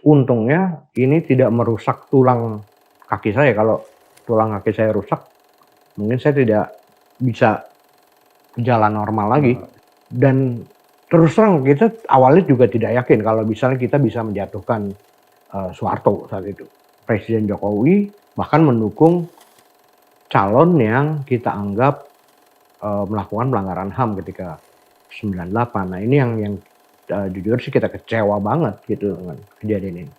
untungnya ini tidak merusak tulang kaki saya. Kalau tulang kaki saya rusak, mungkin saya tidak bisa jalan normal lagi. Dan terus terang kita awalnya juga tidak yakin kalau misalnya kita bisa menjatuhkan Soeharto saat itu. Presiden Jokowi bahkan mendukung calon yang kita anggap melakukan pelanggaran HAM ketika 98. Nah ini yang jujur sih kita kecewa banget gitu dengan kejadian ini.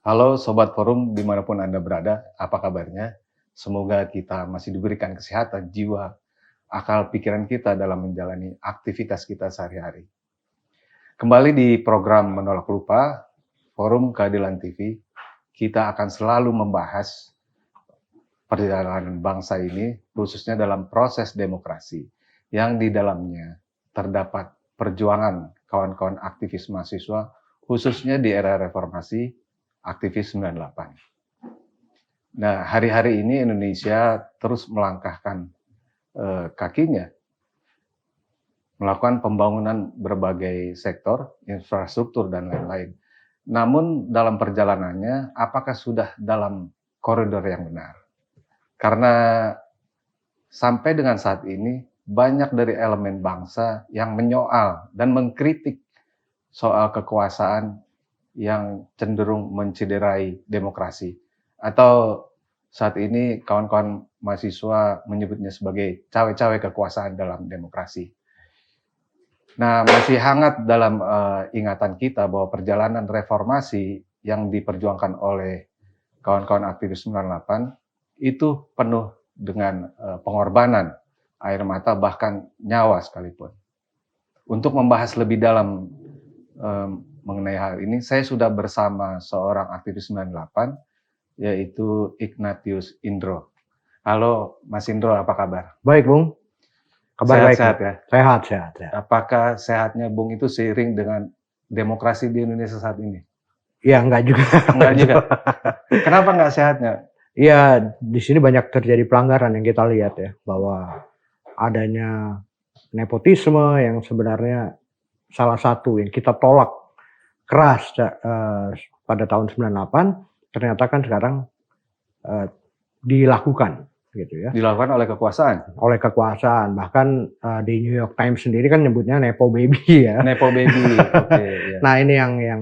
Halo Sobat Forum dimanapun Anda berada, apa kabarnya? Semoga kita masih diberikan kesehatan jiwa, akal pikiran kita dalam menjalani aktivitas kita sehari-hari. Kembali di program Menolak Lupa, Forum Keadilan TV, kita akan selalu membahas perjalanan bangsa ini, khususnya dalam proses demokrasi, yang di dalamnya terdapat perjuangan kawan-kawan aktivis mahasiswa, khususnya di era reformasi, aktivis 98. Nah, hari-hari ini Indonesia terus melangkahkan kakinya, melakukan pembangunan berbagai sektor, infrastruktur, dan lain-lain. Namun dalam perjalanannya, apakah sudah dalam koridor yang benar? Karena sampai dengan saat ini, banyak dari elemen bangsa yang menyoal dan mengkritik soal kekuasaan yang cenderung mencederai demokrasi. Atau saat ini kawan-kawan mahasiswa menyebutnya sebagai cawe-cawe kekuasaan dalam demokrasi. Nah, masih hangat dalam ingatan kita bahwa perjalanan reformasi yang diperjuangkan oleh kawan-kawan aktivis 98 itu penuh dengan pengorbanan, air mata, bahkan nyawa sekalipun. Untuk membahas lebih dalam mengenai hal ini, saya sudah bersama seorang aktivis 98, yaitu Ignatius Indro. Halo Mas Indro, apa kabar? Baik Bung, kabar baik. Sehat ya? Sehat. Apakah sehatnya Bung itu seiring dengan demokrasi di Indonesia saat ini? Iya, enggak juga. Enggak juga. Kenapa enggak sehatnya? Iya, di sini banyak terjadi pelanggaran yang kita lihat ya, bahwa adanya nepotisme yang sebenarnya salah satu yang kita tolak keras pada tahun 98, ternyata kan sekarang dilakukan gitu ya. Dilakukan oleh kekuasaan? Oleh kekuasaan, bahkan di New York Times sendiri kan nyebutnya Nepo Baby ya. Nepo Baby, oke. Ya. Nah ini yang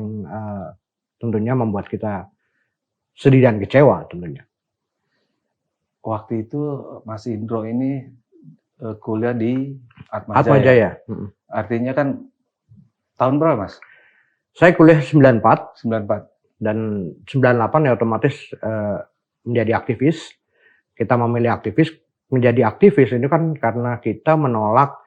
tentunya membuat kita sedih dan kecewa tentunya. Waktu itu Mas Indro ini kuliah di Atma Atmajaya. Jaya. Artinya kan tahun berapa Mas? Saya kuliah 94. 94. Dan 98 ya otomatis menjadi aktivis. Kita memilih aktivis, menjadi aktivis ini kan karena kita menolak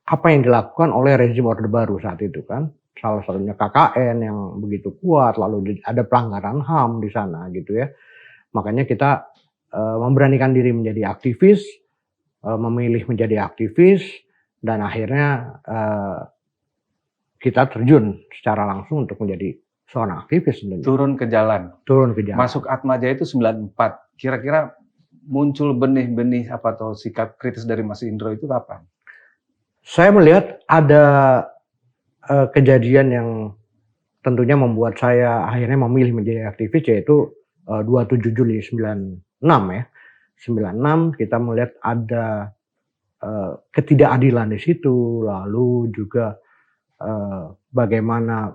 apa yang dilakukan oleh rezim Orde Baru saat itu kan. Salah satunya KKN yang begitu kuat, lalu ada pelanggaran HAM di sana gitu ya. Makanya kita memberanikan diri menjadi aktivis, memilih menjadi aktivis, dan akhirnya kita terjun secara langsung untuk menjadi seorang aktivis. Turun ke jalan. Masuk Atmajaya itu 94. Kira-kira muncul benih-benih apa atau sikap kritis dari Mas Indro itu kapan? Saya melihat ada kejadian yang tentunya membuat saya akhirnya memilih menjadi aktivis, yaitu 27 Juli 96 ya. 96 kita melihat ada ketidakadilan di situ, lalu juga bagaimana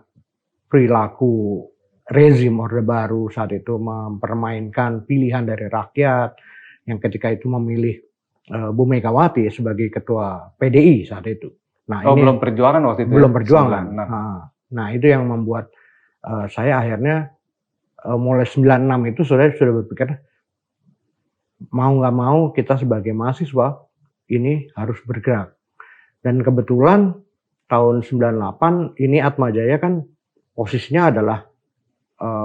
perilaku rezim Orde Baru saat itu mempermainkan pilihan dari rakyat yang ketika itu memilih Bu Megawati sebagai ketua PDI saat itu. Nah, ini belum perjuangan waktu itu. Belum perjuangan. Nah, itu yang membuat saya akhirnya mulai 96 itu sudah berpikir mau nggak mau kita sebagai mahasiswa ini harus bergerak. Dan kebetulan tahun 98 ini Atmajaya kan posisinya adalah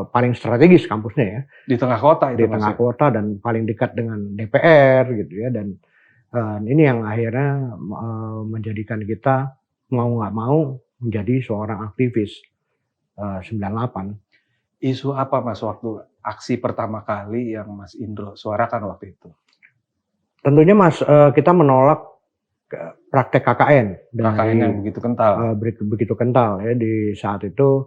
paling strategis kampusnya ya. Di tengah kota itu. Di tengah kota dan paling dekat dengan DPR gitu ya. Dan ini yang akhirnya menjadikan kita mau nggak mau menjadi seorang aktivis 98. Isu apa Mas waktu aksi pertama kali yang Mas Indro suarakan waktu itu? tentunya Mas, kita menolak praktek KKN KKN yang dari begitu kental. begitu kental ya di saat itu,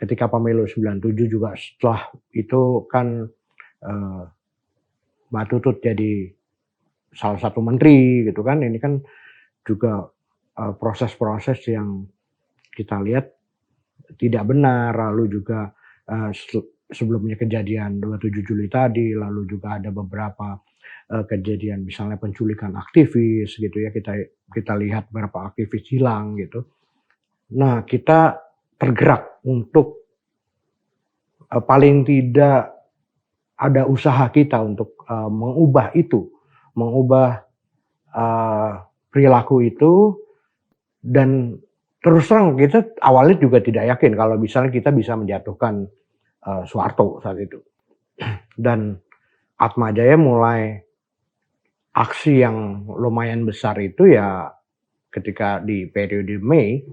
ketika pemilu 97 juga setelah itu kan, eee, Mbak Tutut jadi salah satu menteri gitu kan, ini kan juga, proses-proses yang kita lihat tidak benar, lalu juga, sebelumnya kejadian 27 Juli tadi, lalu juga ada beberapa, kejadian misalnya penculikan aktivis gitu ya, kita kita lihat beberapa aktivis hilang gitu. Nah, kita tergerak untuk, paling tidak ada usaha kita untuk, mengubah itu, mengubah, eee, perilaku itu dan terus terang kita awalnya juga tidak yakin kalau misalnya kita bisa menjatuhkan, Soeharto saat itu. Dan Atmajaya mulai aksi yang lumayan besar itu ya ketika di periode Mei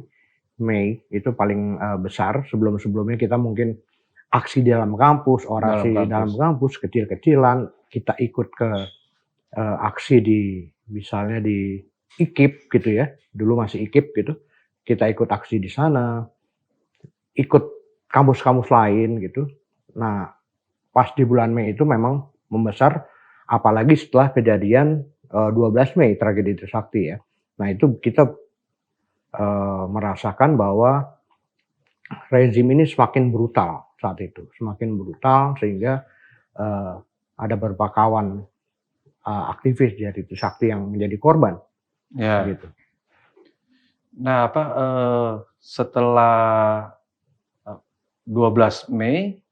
itu paling, besar, sebelum-sebelumnya kita mungkin aksi di dalam kampus, Dalam orasi di dalam kampus. kampus kecil-kecilan, kita ikut ke, aksi di misalnya di IKIP gitu ya, dulu masih IKIP gitu, kita ikut aksi di sana, ikut kampus-kampus lain gitu. Nah, pas di bulan Mei itu memang membesar, apalagi setelah kejadian, 12 Mei tragedi Trisakti ya. Nah itu kita, merasakan bahwa rezim ini semakin brutal saat itu, semakin brutal sehingga, eee, ada beberapa kawan, aktivis dari Trisakti yang menjadi korban, Ya. gitu. Nah, setelah, 12 Mei,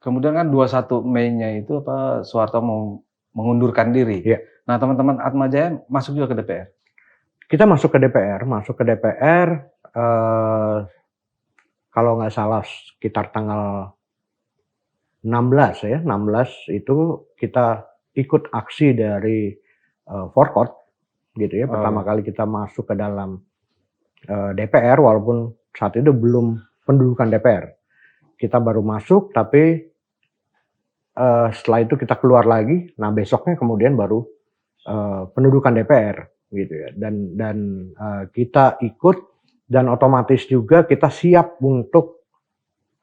kemudian kan 21 Mei-nya itu Soeharto mau mengundurkan diri. Iya, Nah, teman-teman Atmajaya masuk juga ke DPR? kita masuk ke DPR, eee, kalau nggak salah sekitar tanggal 16 ya, 16 itu kita ikut aksi dari, Forkot gitu ya, Oh, pertama ya. kali kita masuk ke dalam, DPR walaupun saat itu belum pendudukan DPR. Kita baru masuk tapi, setelah itu kita keluar lagi, nah besoknya kemudian baru, pendudukan DPR gitu ya dan, kita ikut dan otomatis juga kita siap untuk,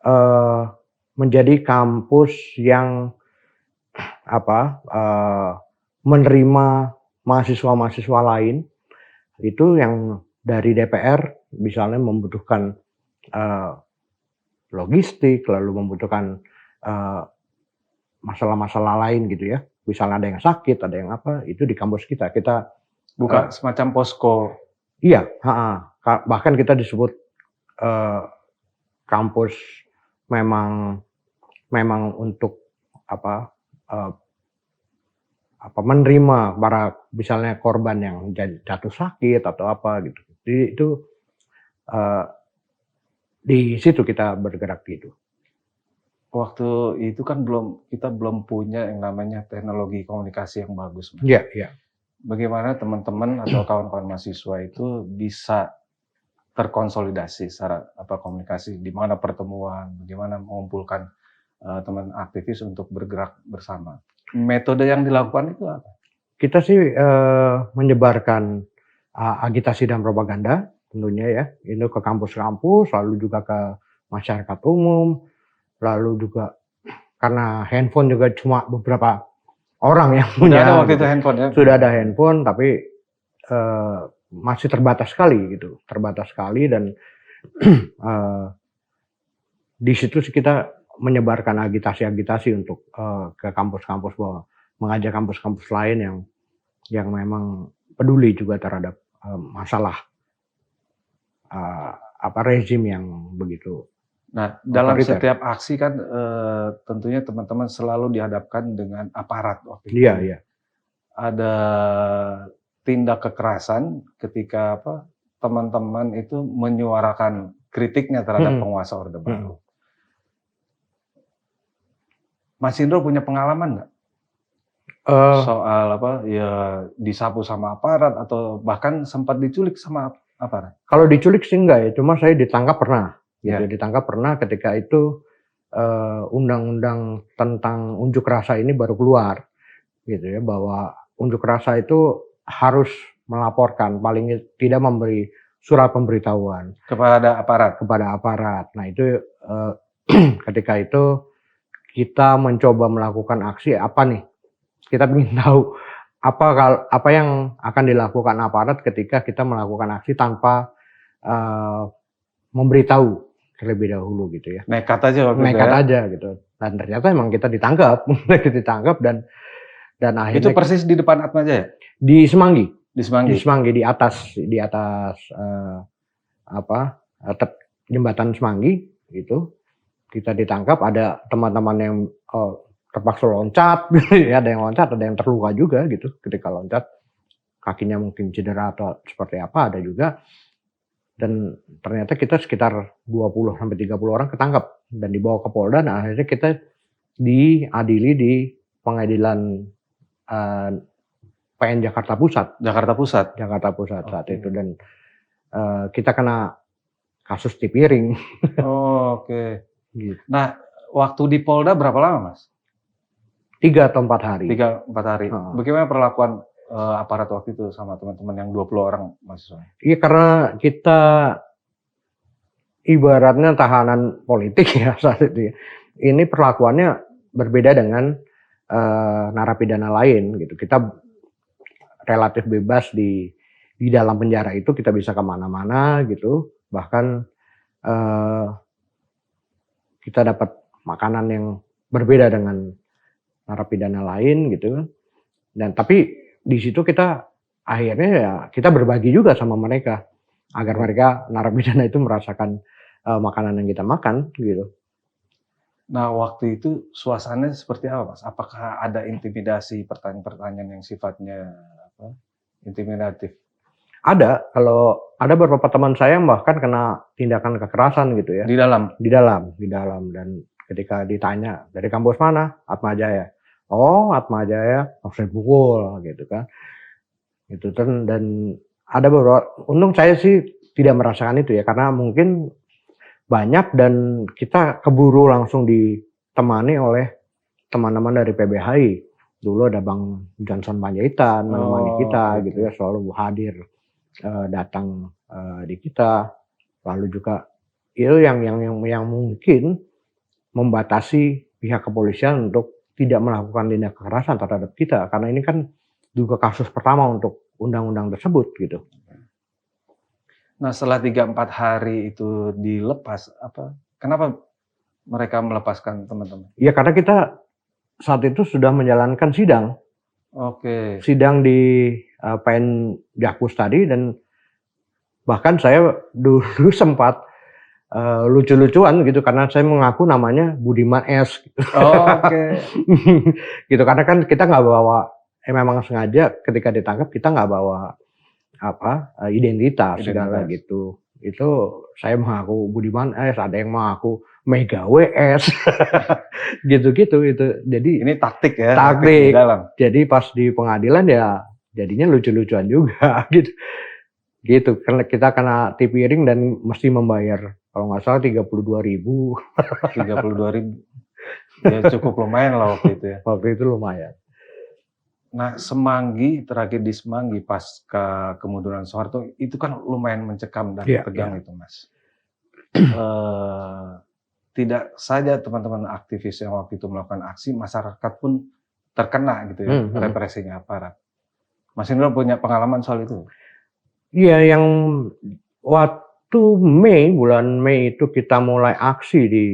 eee, menjadi kampus yang apa, menerima mahasiswa-mahasiswa lain, itu yang dari DPR misalnya membutuhkan, eee, logistik, lalu membutuhkan, eee, masalah-masalah lain gitu ya. Misalnya ada yang sakit, ada yang apa, itu di kampus kita. Kita, Buka semacam posko. iya, heeh, bahkan kita disebut, eee, kampus memang memang untuk apa, eee, menerima para misalnya korban yang jatuh sakit atau apa gitu. Jadi itu, eee, di situ kita bergerak gitu. Waktu itu kan kita belum punya yang namanya teknologi komunikasi yang bagus, Mas. Iya iya. Bagaimana teman-teman atau kawan-kawan mahasiswa itu bisa terkonsolidasi secara komunikasi, di mana pertemuan, bagaimana mengumpulkan, teman aktivis untuk bergerak bersama. Metode yang dilakukan itu apa? Kita sih, menyebarkan, agitasi dan propaganda tentunya ya, itu ke kampus-kampus, lalu juga ke masyarakat umum, lalu juga karena handphone juga cuma beberapa orang yang Udah ada punya waktu itu gitu. handphone ya? Sudah ada handphone tapi, masih terbatas sekali gitu, terbatas sekali dan, eee, di situ sih kita menyebarkan agitasi-agitasi untuk, ke kampus-kampus bahwa mengajak kampus-kampus lain yang memang peduli juga terhadap, masalah, eee, rezim yang begitu Nah, dalam otoriter. setiap aksi kan, tentunya teman-teman selalu dihadapkan dengan aparat waktu Iya itu. iya. Ada tindak kekerasan ketika teman-teman itu menyuarakan kritiknya terhadap Mhm penguasa Orde mhm. Baru. Mas Indro punya pengalaman nggak? Eee, Soal ya disapu sama aparat atau bahkan sempat diculik sama aparat? Kalau diculik sih enggak ya, cuma saya ditangkap pernah, gitu. Ya, Ditangkap pernah ketika itu, undang-undang tentang unjuk rasa ini baru keluar, gitu ya, bahwa unjuk rasa itu harus melaporkan, paling tidak memberi surat pemberitahuan Kepada aparat. kepada aparat. Nah itu ketika itu kita mencoba melakukan aksi apa nih? Kita ingin tahu apa yang akan dilakukan aparat ketika kita melakukan aksi tanpa memberitahu terlebih dahulu gitu ya. Nekat aja waktu itu Nekat ya. aja gitu. Dan ternyata emang kita ditangkap, dan Itu akhirnya persis di depan Atma Jaya? di Semanggi, Di Semanggi? di atas jembatan Semanggi itu kita ditangkap, ada teman-teman yang terpaksa loncat, ya, ada yang loncat, ada yang terluka juga gitu ketika loncat, kakinya mungkin cedera atau seperti apa, ada juga. Dan ternyata kita sekitar 20 sampai 30 orang ketangkap dan dibawa ke Polda. Nah, akhirnya kita diadili di pengadilan PN Jakarta Pusat. Jakarta Pusat Saat itu, dan kita kena kasus tipiring. Oke. Gitu. Nah, waktu di Polda berapa lama, Mas? 3 atau 4 hari. 3-4 hari. Bagaimana perlakuan aparat waktu itu sama teman-teman yang 20 orang mahasiswa? Iya, karena kita ibaratnya tahanan politik ya saat itu ya. Ini perlakuannya berbeda dengan narapidana lain gitu. Kita relatif bebas di dalam penjara itu, kita bisa kemana-mana gitu. Bahkan kita dapat makanan yang berbeda dengan narapidana lain gitu kan. Dan tapi di situ kita akhirnya ya kita berbagi juga sama mereka agar mereka narapidana itu merasakan makanan yang kita makan gitu. Nah, waktu itu suasananya seperti apa, Mas? Apakah ada intimidasi, pertanyaan-pertanyaan yang sifatnya intimidatif? Ada, kalau ada beberapa teman saya yang bahkan kena tindakan kekerasan gitu ya. Di dalam? Di dalam. Dan ketika ditanya, dari kampus mana? Atma Jaya. Oh, Atma Jaya, saya pukul gitu kan. Itu dan ada beberapa, untung saya sih tidak merasakan itu ya, karena mungkin banyak dan kita keburu langsung ditemani oleh teman-teman dari PBHI. Dulu ada Bang Johnson Panjaitan menemani kita gitu ya, selalu hadir datang di kita. Lalu juga itu yang mungkin membatasi pihak kepolisian untuk tidak melakukan tindak kekerasan terhadap kita, karena ini kan juga kasus pertama untuk undang-undang tersebut gitu. Nah, setelah 3-4 hari itu dilepas, kenapa mereka melepaskan teman-teman? Ya karena kita saat itu sudah menjalankan sidang. Oke. Sidang di PN Jakpus tadi, dan bahkan saya dulu sempat lucu-lucuan gitu karena saya mengaku namanya Budiman S. Gitu. Oke. Gitu, karena kan kita nggak bawa, memang sengaja ketika ditangkap kita nggak bawa identitas segala gitu. Itu saya mengaku Budiman S, ada yang mengaku Mega WS. Gitu-gitu itu. Jadi ini taktik ya. Taktik. Jadi pas di pengadilan ya jadinya lucu-lucuan juga gitu. Gitu, karena kita kena tipiring dan mesti membayar kalau nggak salah 32.000. 32.000. Ya cukup lumayan lah waktu itu ya. Waktu itu lumayan. Nah, Semanggi, terakhir di Semanggi pasca kemunduran Soeharto itu kan lumayan mencekam dan tegang itu, Mas. Tidak saja teman-teman aktivis yang waktu itu melakukan aksi, masyarakat pun terkena gitu ya, represinya aparat. Mas Indro punya pengalaman soal itu? Iya, yang waktu bulan Mei itu kita mulai aksi di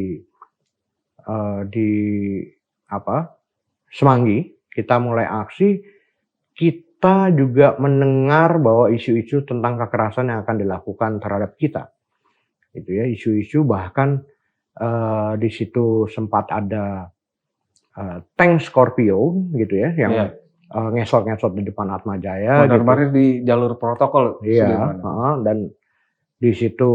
Semanggi, kita mulai aksi, kita juga mendengar bahwa isu-isu tentang kekerasan yang akan dilakukan terhadap kita. Itu ya, isu-isu bahkan di situ sempat ada tank Scorpio gitu ya, yang ngesot-ngesot di depan Atma Jaya. Mondar-mandir di jalur protokol. Iya, dan di situ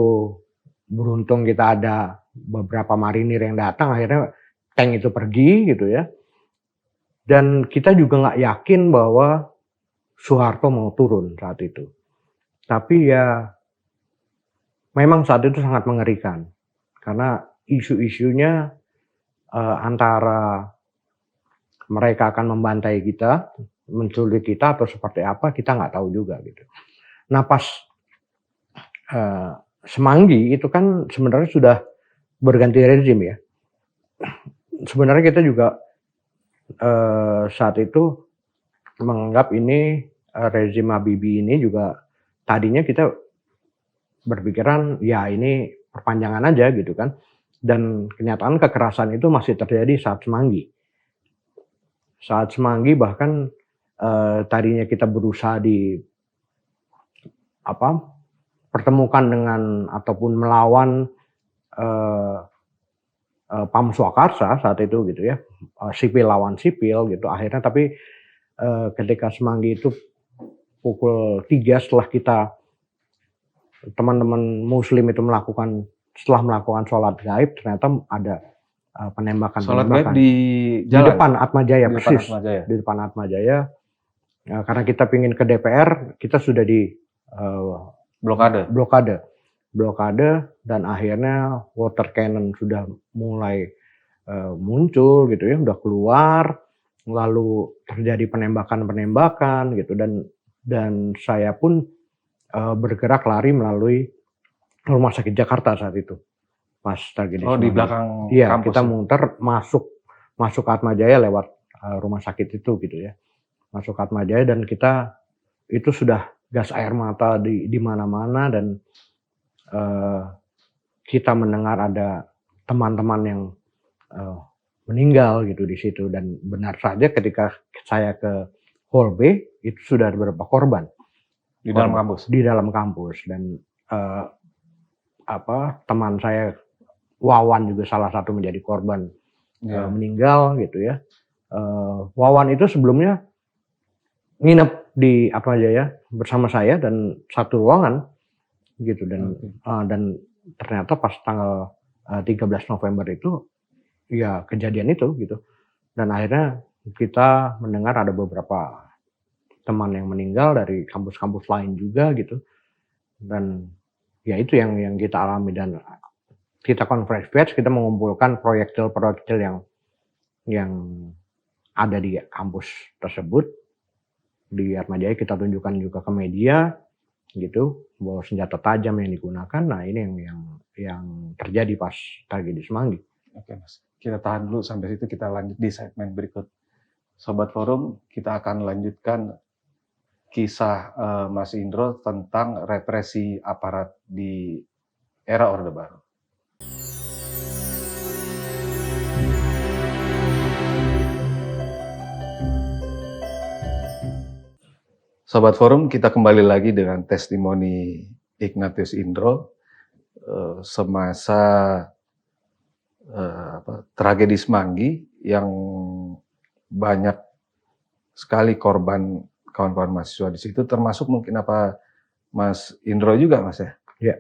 beruntung kita ada beberapa marinir yang datang, akhirnya tank itu pergi gitu ya. Dan kita juga nggak yakin bahwa Soeharto mau turun saat itu. Tapi ya memang saat itu sangat mengerikan karena isu-isunya antara mereka akan membantai kita, menculik kita atau seperti apa kita nggak tahu juga gitu. Nah pas Semanggi itu kan sebenarnya sudah berganti rezim ya. Sebenarnya kita juga saat itu menganggap ini rezim Habibie ini juga tadinya kita berpikiran ya ini perpanjangan aja gitu kan. Dan kenyataan kekerasan itu masih terjadi saat Semanggi. Saat Semanggi bahkan tadinya kita berusaha pertemukan dengan ataupun melawan Pam Swakarsa saat itu gitu ya, sipil lawan sipil gitu. Akhirnya tapi ketika Semanggi itu pukul 3 setelah teman-teman muslim itu setelah melakukan sholat gaib ternyata ada penembakan. Sholat gaib di depan Atmajaya, persis. Di depan Atmajaya. Karena kita pingin ke DPR, kita sudah di blokade dan akhirnya water cannon sudah mulai muncul gitu ya, udah keluar, lalu terjadi penembakan gitu dan saya pun bergerak lari melalui Rumah Sakit Jakarta saat itu. Pas tragedi di belakang iya, kampus. Kita muter masuk Atmajaya lewat rumah sakit itu gitu ya. Masuk Atmajaya dan kita itu sudah gas air mata di mana-mana dan kita mendengar ada teman-teman yang meninggal gitu di situ dan benar saja ketika saya ke Hall B itu sudah ada beberapa korban di dalam kampus. Di dalam kampus dan teman saya Wawan juga salah satu menjadi korban meninggal gitu ya. Wawan itu sebelumnya nginep di Atmajaya bersama saya dan satu ruangan gitu dan ternyata pas tanggal 13 November itu ya kejadian itu gitu dan akhirnya kita mendengar ada beberapa teman yang meninggal dari kampus-kampus lain juga gitu dan ya itu yang kita alami dan kita conference pers, kita mengumpulkan proyektil yang ada di kampus tersebut di Atmajaya, kita tunjukkan juga ke media gitu bahwa senjata tajam yang digunakan. Nah ini yang terjadi pas tragedi Semanggi. Oke Mas, kita tahan dulu sampai situ, kita lanjut di segmen berikut. Sobat Forum, kita akan lanjutkan kisah Mas Indro tentang represi aparat di era Orde Baru. Sobat Forum, kita kembali lagi dengan testimoni Ignatius Indro semasa tragedi Semanggi yang banyak sekali korban kawan-kawan mahasiswa di situ, termasuk mungkin Mas Indro juga Mas ya? Iya.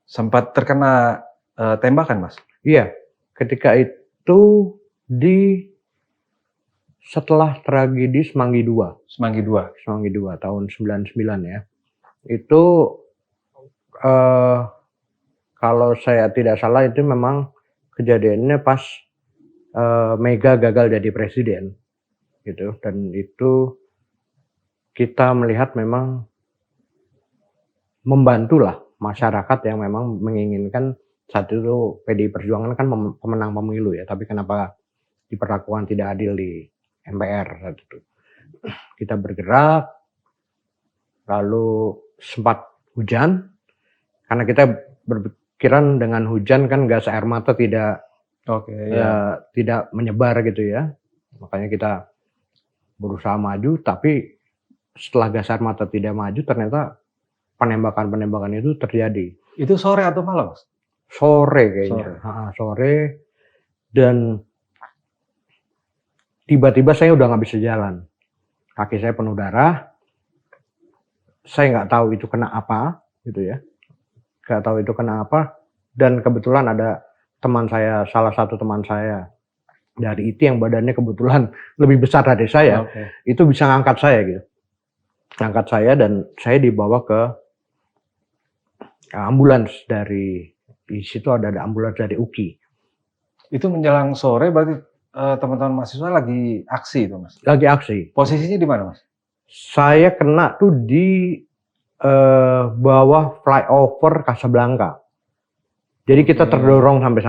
Sempat terkena tembakan Mas? Iya, ketika itu setelah tragedi Semanggi 2. Semanggi 2 tahun 99 ya. Itu kalau saya tidak salah itu memang kejadiannya pas Mega gagal jadi presiden gitu dan itu kita melihat memang membantulah masyarakat yang memang menginginkan saat itu PDI Perjuangan kan pemenang pemilu ya, tapi kenapa diperlakukan tidak adil di MPR saat itu. Kita bergerak, lalu sempat hujan, karena kita berpikiran dengan hujan kan gas air mata tidak menyebar gitu ya. Makanya kita berusaha maju, tapi setelah gas air mata tidak maju, ternyata penembakan itu terjadi. Itu sore atau malam? Sore kayaknya. Sore. Dan tiba-tiba saya udah nggak bisa jalan. Kaki saya penuh darah. Saya nggak tahu itu kena apa, gitu ya. Nggak tahu itu kena apa. Dan kebetulan ada teman saya, salah satu teman saya dari IT yang badannya kebetulan lebih besar dari saya. Itu bisa ngangkat saya gitu. Ngangkat saya dan saya dibawa ke ambulans di situ ada ambulans dari UKI. Itu menjelang sore berarti teman-teman mahasiswa lagi aksi itu, Mas? Lagi aksi. Posisinya di mana, Mas? Saya kena tuh di bawah flyover Casablanca. Jadi kita terdorong sampai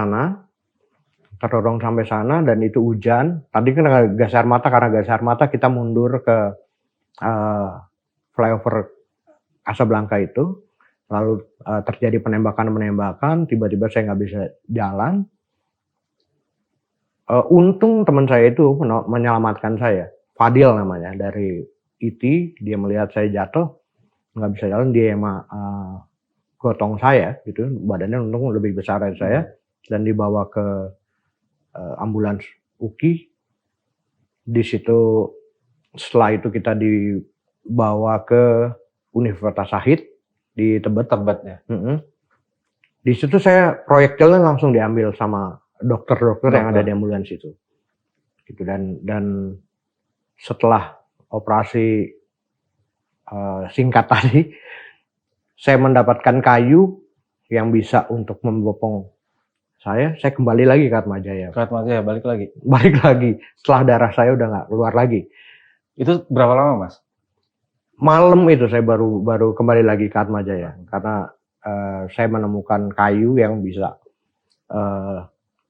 sana dan itu hujan. Tadi kan gas air mata, karena gas air mata kita mundur ke flyover Casablanca itu. Lalu terjadi penembakan, tiba-tiba saya nggak bisa jalan. Untung teman saya itu menyelamatkan saya. Fadil namanya, dari IT. Dia melihat saya jatuh, nggak bisa jalan, dia yang gotong saya gitu. Badannya untung lebih besar dari saya, dan dibawa ke ambulans UKI. Di situ, setelah itu kita dibawa ke Universitas Syahid di Tebet. Ya. Di situ saya proyektilnya langsung diambil sama dokter-dokter yang ada di ambulans itu. Gitu. Dan setelah operasi singkat tadi, saya mendapatkan kayu yang bisa untuk membopong saya kembali lagi ke Atmajaya. Balik lagi? Balik lagi, setelah darah saya udah nggak keluar lagi. Itu berapa lama, Mas? Malam itu saya baru kembali lagi ke Atmajaya, karena saya menemukan kayu yang bisa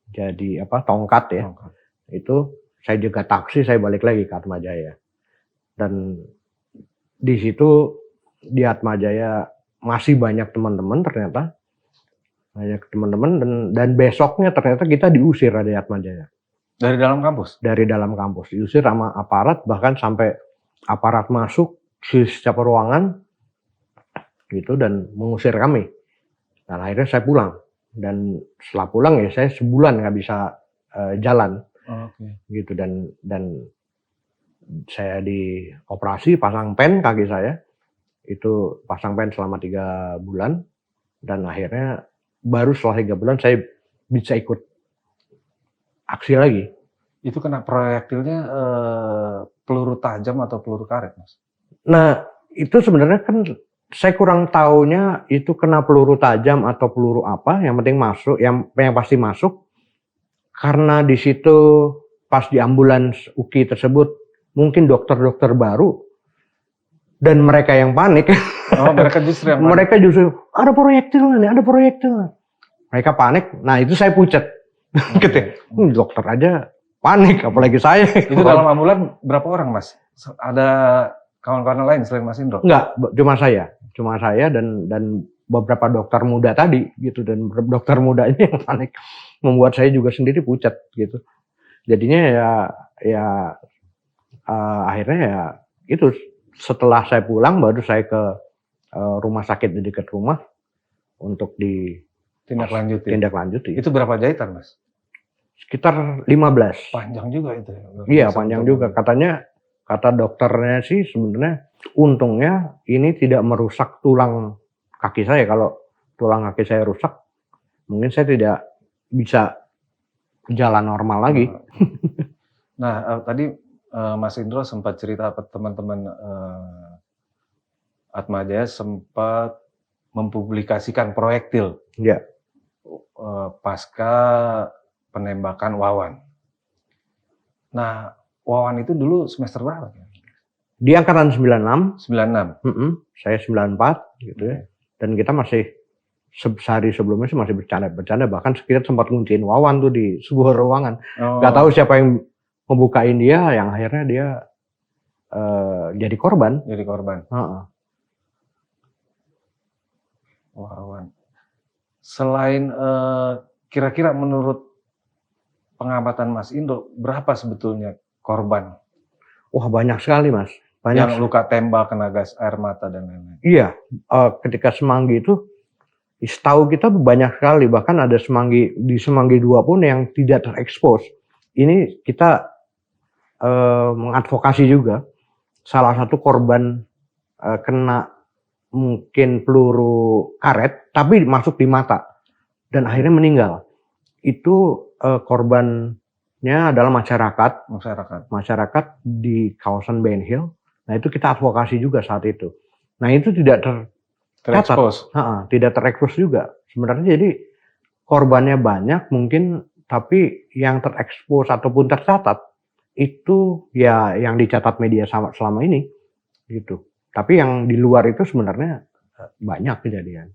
jadi tongkat ya. Itu saya juga taksi, saya balik lagi ke Atmajaya. Dan di situ di Atmajaya masih banyak teman-teman ternyata. Banyak teman-teman, dan besoknya ternyata kita diusir dari Atmajaya. Dari dalam kampus? Dari dalam kampus. Diusir sama aparat, bahkan sampai aparat masuk di setiap ruangan gitu dan mengusir kami. Dan akhirnya saya pulang. Dan setelah pulang ya saya sebulan nggak bisa jalan. Gitu. Dan saya dioperasi, pasang pen kaki saya. Itu pasang pen selama 3 bulan. Dan akhirnya baru setelah 3 bulan saya bisa ikut aksi lagi. Itu kena proyektilnya peluru tajam atau peluru karet, Mas? Nah, itu sebenarnya kan saya kurang taunya itu kena peluru tajam atau peluru apa, yang penting masuk, yang pasti masuk. Karena di situ pas di ambulans UKI tersebut mungkin dokter-dokter baru dan mereka yang panik. Mereka justru yang panik. Mereka justru ada proyektil. Mereka panik. Nah, itu saya pucat. Dokter aja panik, apalagi saya. Itu dalam ambulan berapa orang, Mas? Ada kawan-kawan lain selain Mas Indro? Enggak, cuma saya dan beberapa dokter muda tadi gitu, dan dokter muda ini yang panik membuat saya juga sendiri pucat gitu. Jadinya ya akhirnya ya itu, setelah saya pulang baru saya ke rumah sakit di dekat rumah untuk tindak lanjuti. Itu berapa jahitan, Mas? Sekitar 15. Panjang juga itu. Iya, panjang juga. Kata dokternya sih sebenarnya untungnya ini tidak merusak tulang kaki saya. Kalau tulang kaki saya rusak, mungkin saya tidak bisa jalan normal lagi. Nah, tadi Mas Indro sempat cerita ke teman-teman Atmajaya sempat mempublikasikan proyektil. Ya. Pasca penembakan Wawan. Nah, Wawan itu dulu semester berapa? Di angkatan 96. 96. Saya 94 gitu ya. Dan kita masih sehari sebelumnya sih masih bercanda, bahkan kita sempat ngunciin Wawan tuh di sebuah ruangan. Gak tahu siapa yang membukain dia, yang akhirnya dia jadi korban. Wawan. Selain kira-kira menurut pengamatan Mas Indro, berapa sebetulnya korban? Wah, banyak sekali, Mas. Yang luka tembak, kena gas air mata dan lain-lain. Iya, ketika Semanggi itu setahu kita banyak sekali, bahkan ada di Semanggi 2 pun yang tidak terekspos. Ini kita mengadvokasi juga. Salah satu korban kena mungkin peluru karet, tapi masuk di mata dan akhirnya meninggal. Itu korbannya adalah masyarakat di kawasan Ben Hill. Nah, itu kita advokasi juga saat itu. Nah, itu tidak terekspos. Tidak terekspos juga. Sebenarnya jadi korbannya banyak, mungkin tapi yang terekspos ataupun tercatat itu ya yang dicatat media selama ini gitu. Tapi yang di luar itu sebenarnya banyak kejadian.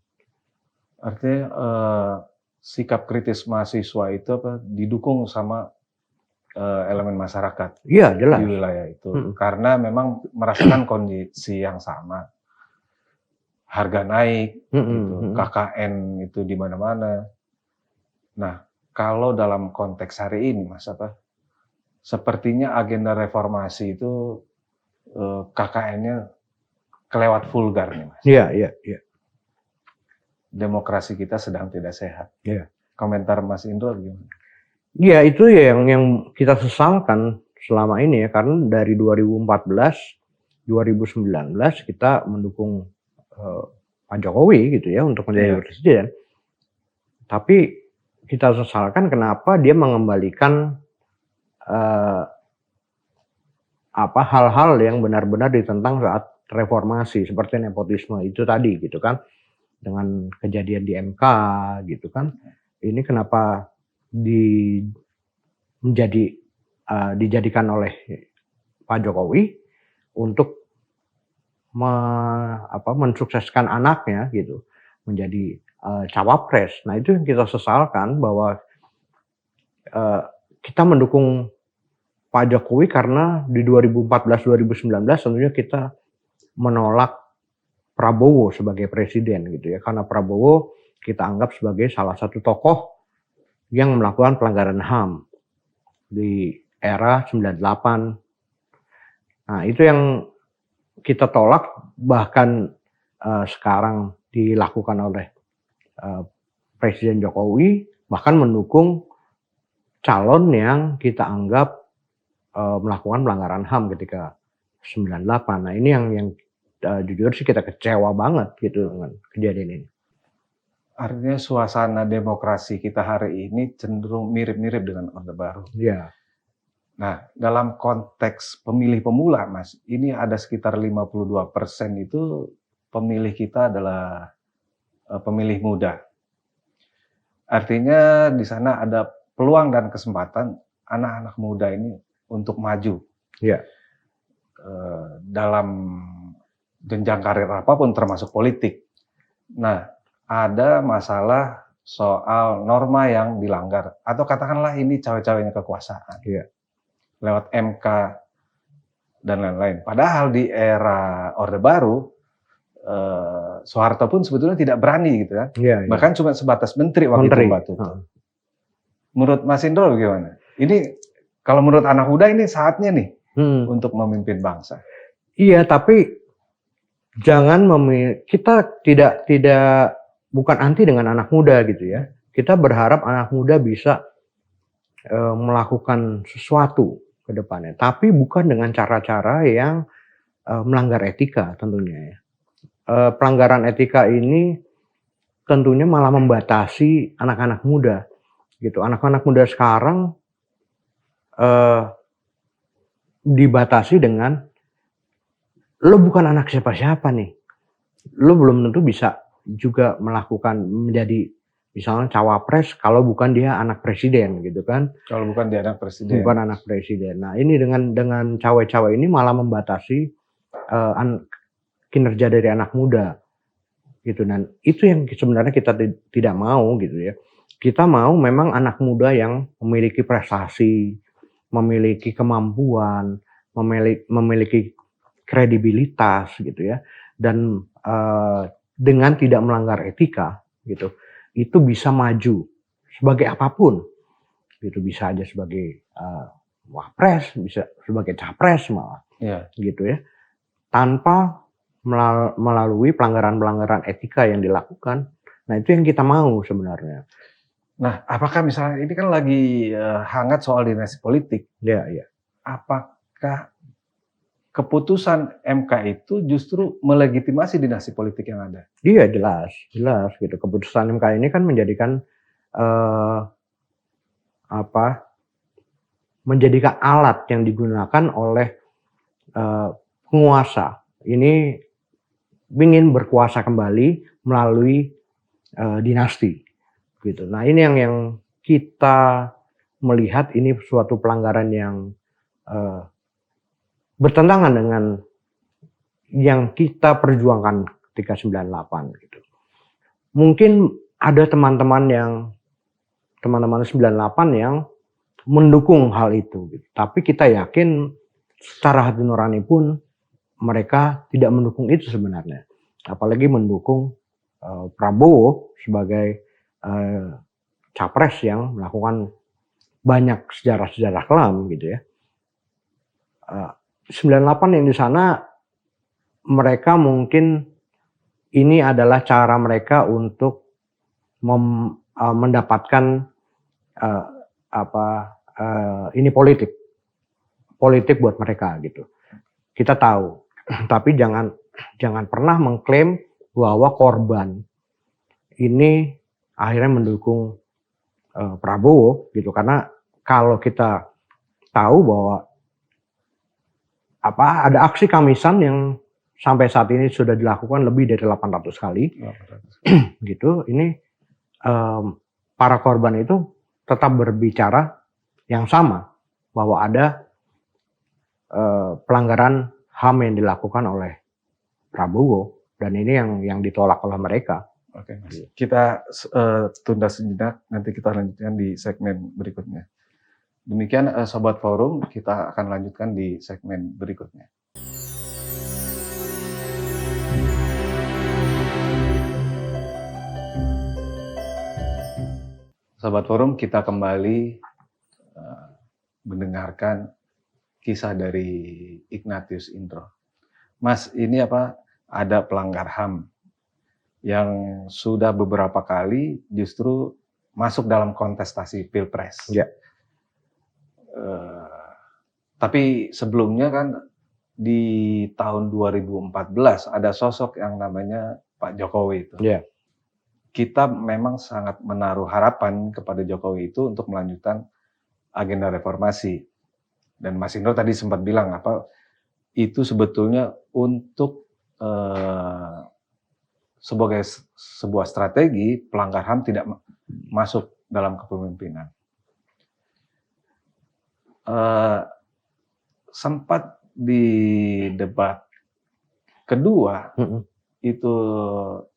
Artinya sikap kritis mahasiswa itu didukung sama elemen masyarakat Iya, di jelas. wilayah itu, karena memang merasakan kondisi yang sama, harga naik, gitu, KKN itu di mana-mana. Nah, kalau dalam konteks hari ini, Mas, sepertinya agenda reformasi itu KKN-nya kelewat vulgar nih, Mas. Iya. Demokrasi kita sedang tidak sehat. Iya. Komentar Mas Indro gimana? Iya, itu ya yang kita sesalkan selama ini ya, karena dari 2014, 2019 kita mendukung Pak Jokowi gitu ya untuk menjadi presiden. Tapi kita sesalkan kenapa dia mengembalikan hal-hal yang benar-benar ditentang saat reformasi seperti nepotisme itu tadi gitu kan, dengan kejadian di MK gitu kan. Ini kenapa dijadikan oleh Pak Jokowi untuk mensukseskan anaknya gitu menjadi cawapres. Nah, itu yang kita sesalkan bahwa kita mendukung Pak Jokowi karena di 2014-2019 tentunya kita menolak Prabowo sebagai presiden gitu ya, karena Prabowo kita anggap sebagai salah satu tokoh yang melakukan pelanggaran HAM di era 98. Nah, itu yang kita tolak, bahkan sekarang dilakukan oleh Presiden Jokowi, bahkan mendukung calon yang kita anggap melakukan pelanggaran HAM ketika 98. Nah, ini yang jujur sih kita kecewa banget gitu dengan kejadian ini. Artinya suasana demokrasi kita hari ini cenderung mirip-mirip dengan Orde Baru. Iya. Nah, dalam konteks pemilih pemula, Mas, ini ada sekitar 52% itu pemilih kita adalah pemilih muda. Artinya di sana ada peluang dan kesempatan anak-anak muda ini untuk maju. Iya. Dalam jenjang karir apapun termasuk politik. Nah, ada masalah soal norma yang dilanggar atau katakanlah ini cawe-cawenya kekuasaan. Iya. Lewat MK dan lain-lain. Padahal di era Orde Baru Soeharto pun sebetulnya tidak berani gitu kan. Iya. Bahkan cuma sebatas menteri waktu itu Mbak Tutu. Menurut Mas Indro bagaimana? Ini kalau menurut anak muda ini saatnya nih untuk memimpin bangsa. Iya, tapi jangan kita tidak bukan anti dengan anak muda gitu ya. Kita berharap anak muda bisa melakukan sesuatu ke depannya, tapi bukan dengan cara-cara yang melanggar etika tentunya ya. Pelanggaran etika ini tentunya malah membatasi anak-anak muda gitu. Anak-anak muda sekarang dibatasi dengan lo bukan anak siapa-siapa nih. Lo belum tentu bisa juga melakukan menjadi misalnya cawapres kalau bukan dia anak presiden gitu kan. Kalau bukan dia anak presiden. Bukan anak presiden. Nah, ini dengan cawe-cawe ini malah membatasi kinerja dari anak muda gitu. Dan itu yang sebenarnya kita tidak mau gitu ya. Kita mau memang anak muda yang memiliki prestasi, memiliki kemampuan, memiliki kredibilitas gitu ya, dan dengan tidak melanggar etika gitu, itu bisa maju sebagai apapun gitu, bisa aja sebagai wapres, bisa sebagai capres malah, gitu ya, tanpa melalui pelanggaran-pelanggaran etika yang dilakukan. Nah, itu yang kita mau sebenarnya. Nah, apakah misalnya ini kan lagi hangat soal dinasti politik? Iya. Apakah keputusan MK itu justru melegitimasi dinasti politik yang ada? Iya, jelas gitu. Keputusan MK ini kan menjadikan menjadikan alat yang digunakan oleh penguasa ini ingin berkuasa kembali melalui dinasti gitu. Nah, ini yang kita melihat ini suatu pelanggaran yang bertentangan dengan yang kita perjuangkan ketika 98 gitu. Mungkin ada teman-teman 98 yang mendukung hal itu gitu. Tapi kita yakin secara hati nurani pun mereka tidak mendukung itu sebenarnya. Apalagi mendukung Prabowo sebagai capres yang melakukan banyak sejarah-sejarah kelam gitu ya. 98 yang di sana mereka mungkin ini adalah cara mereka untuk mendapatkan ini politik buat mereka gitu. Kita tahu, tapi jangan pernah mengklaim bahwa korban ini akhirnya mendukung Prabowo gitu, karena kalau kita tahu bahwa ada aksi Kamisan yang sampai saat ini sudah dilakukan lebih dari 800 kali gitu. Ini para korban itu tetap berbicara yang sama bahwa ada pelanggaran HAM yang dilakukan oleh Prabowo, dan ini yang ditolak oleh mereka. Oke, Mas. Kita tunda sejenak, nanti kita lanjutkan di segmen berikutnya. Demikian Sobat Forum, kita akan lanjutkan di segmen berikutnya. Sobat Forum, kita kembali mendengarkan kisah dari Ignatius Indro. Mas, ini ada pelanggar HAM yang sudah beberapa kali justru masuk dalam kontestasi Pilpres. Ya. Tapi sebelumnya kan di tahun 2014 ada sosok yang namanya Pak Jokowi itu. Ya. Kita memang sangat menaruh harapan kepada Jokowi itu untuk melanjutkan agenda reformasi. Dan Mas Indro tadi sempat bilang itu sebetulnya untuk sebagai sebuah strategi pelanggar HAM tidak masuk dalam kepemimpinan. Sempat di debat kedua itu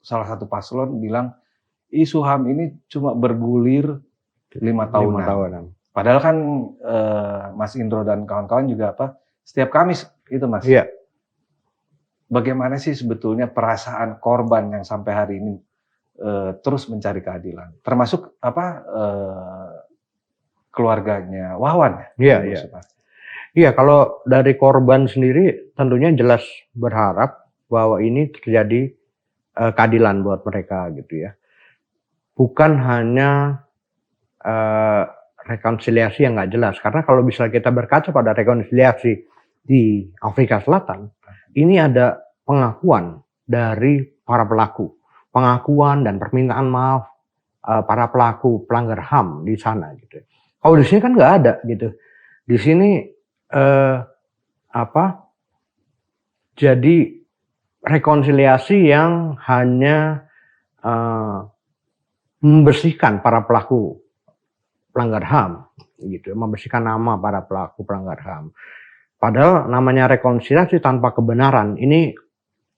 salah satu paslon bilang isu HAM ini cuma bergulir 5 tahunan. Padahal kan Mas Indro dan kawan-kawan juga setiap Kamis itu Mas. Iya. Bagaimana sih sebetulnya perasaan korban yang sampai hari ini terus mencari keadilan, termasuk keluarganya Wawan? Iya, iya. Iya, kalau dari korban sendiri tentunya jelas berharap bahwa ini terjadi keadilan buat mereka gitu ya. Bukan hanya rekonsiliasi yang nggak jelas, karena kalau misalnya kita berkaca pada rekonsiliasi di Afrika Selatan, ini ada pengakuan dari para pelaku, pengakuan dan permintaan maaf para pelaku pelanggar HAM di sana gitu. Kalau di sini kan nggak ada gitu. Di sini jadi rekonsiliasi yang hanya membersihkan para pelaku pelanggar HAM gitu, membersihkan nama para pelaku pelanggar HAM. Padahal namanya rekonsiliasi tanpa kebenaran ini